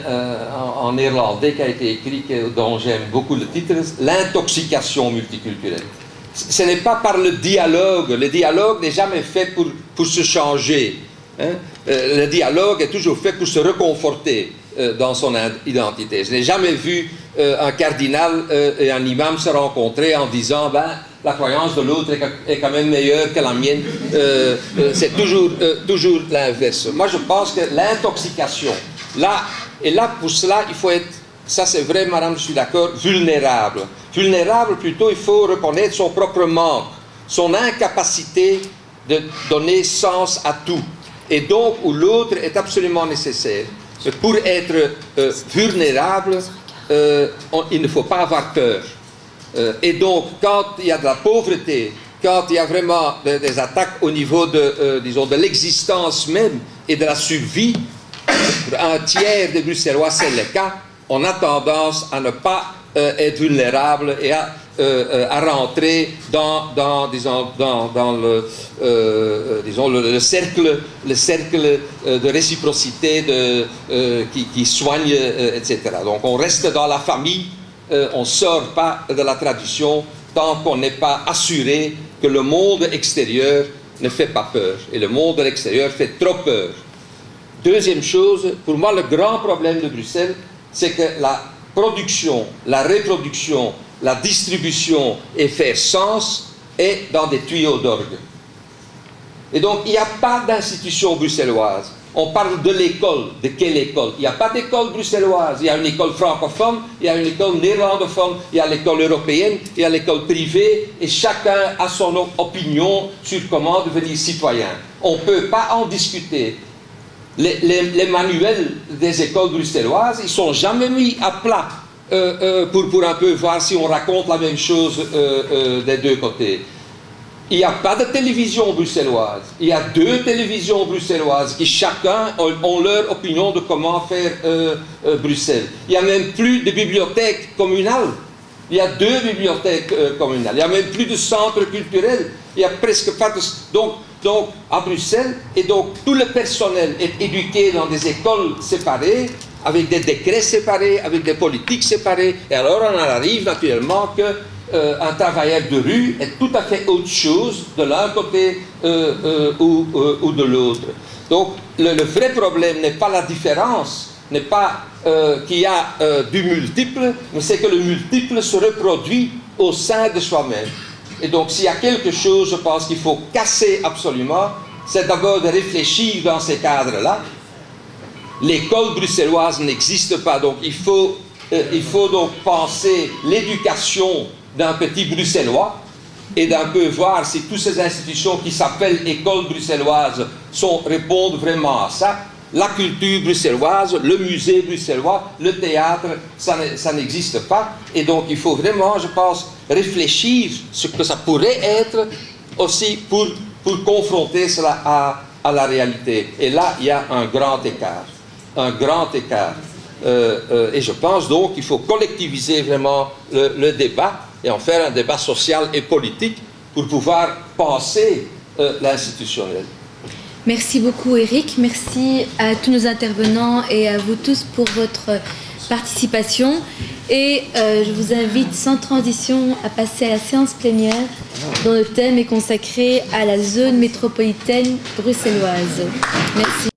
S2: en néerlandais qui a été écrit, dont j'aime beaucoup le titre, L'intoxication multiculturelle. Ce n'est pas par le dialogue n'est jamais fait pour se changer. Hein. Le dialogue est toujours fait pour se reconforter dans son identité. Je n'ai jamais vu un cardinal et un imam se rencontrer en disant la croyance de l'autre est quand même meilleure que la mienne. C'est toujours l'inverse. Moi je pense que l'intoxication, pour cela il faut être, ça c'est vrai madame, je suis d'accord, vulnérable. Vulnérable plutôt, il faut reconnaître son propre manque, son incapacité de donner sens à tout. Et donc où l'autre est absolument nécessaire. Pour être vulnérable, il ne faut pas avoir peur. Et donc, quand il y a de la pauvreté, quand il y a vraiment des attaques au niveau de l'existence même et de la survie, pour un tiers des Bruxellois, c'est le cas, on a tendance à ne pas être vulnérable et à rentrer dans le cercle de réciprocité qui soigne, etc. Donc on reste dans la famille, on ne sort pas de la tradition tant qu'on n'est pas assuré que le monde extérieur ne fait pas peur. Et le monde de l'extérieur fait trop peur. Deuxième chose, pour moi le grand problème de Bruxelles, c'est que la production, la reproduction, la distribution et faire sens est dans des tuyaux d'orgue. Et donc, il n'y a pas d'institution bruxelloise. On parle de l'école. De quelle école? Il n'y a pas d'école bruxelloise. Il y a une école francophone, il y a une école néerlandophone, il y a l'école européenne, il y a l'école privée, et chacun a son opinion sur comment devenir citoyen. On ne peut pas en discuter. Les manuels des écoles bruxelloises, ils ne sont jamais mis à plat pour un peu voir si on raconte la même chose des deux côtés. Il n'y a pas de télévision bruxelloise. Il y a deux télévisions bruxelloises qui chacun ont leur opinion de comment faire Bruxelles. Il n'y a même plus de bibliothèques communales. Il y a deux bibliothèques communales. Il n'y a même plus de centres culturels. Il n'y a presque pas de... Donc, à Bruxelles, et donc tout le personnel est éduqué dans des écoles séparées, avec des décrets séparés, avec des politiques séparées, et alors on en arrive naturellement qu'un travailleur de rue est tout à fait autre chose de l'un côté ou de l'autre. Donc, le vrai problème n'est pas la différence, n'est pas qu'il y a du multiple, mais c'est que le multiple se reproduit au sein de soi-même. Et donc, s'il y a quelque chose, je pense qu'il faut casser absolument, c'est d'abord de réfléchir dans ces cadres-là. L'école bruxelloise n'existe pas, donc il faut donc penser l'éducation d'un petit Bruxellois et d'un peu voir si toutes ces institutions qui s'appellent écoles bruxelloises répondent vraiment à ça. La culture bruxelloise, le musée bruxellois, le théâtre, ça n'existe pas. Et donc il faut vraiment, je pense, réfléchir ce que ça pourrait être aussi pour confronter cela à la réalité. Et là, il y a un grand écart. Un grand écart. Et je pense donc qu'il faut collectiviser vraiment le débat et en faire un débat social et politique pour pouvoir penser l'institutionnel.
S1: Merci beaucoup Eric, merci à tous nos intervenants et à vous tous pour votre participation. Et je vous invite sans transition à passer à la séance plénière dont le thème est consacré à la zone métropolitaine bruxelloise. Merci.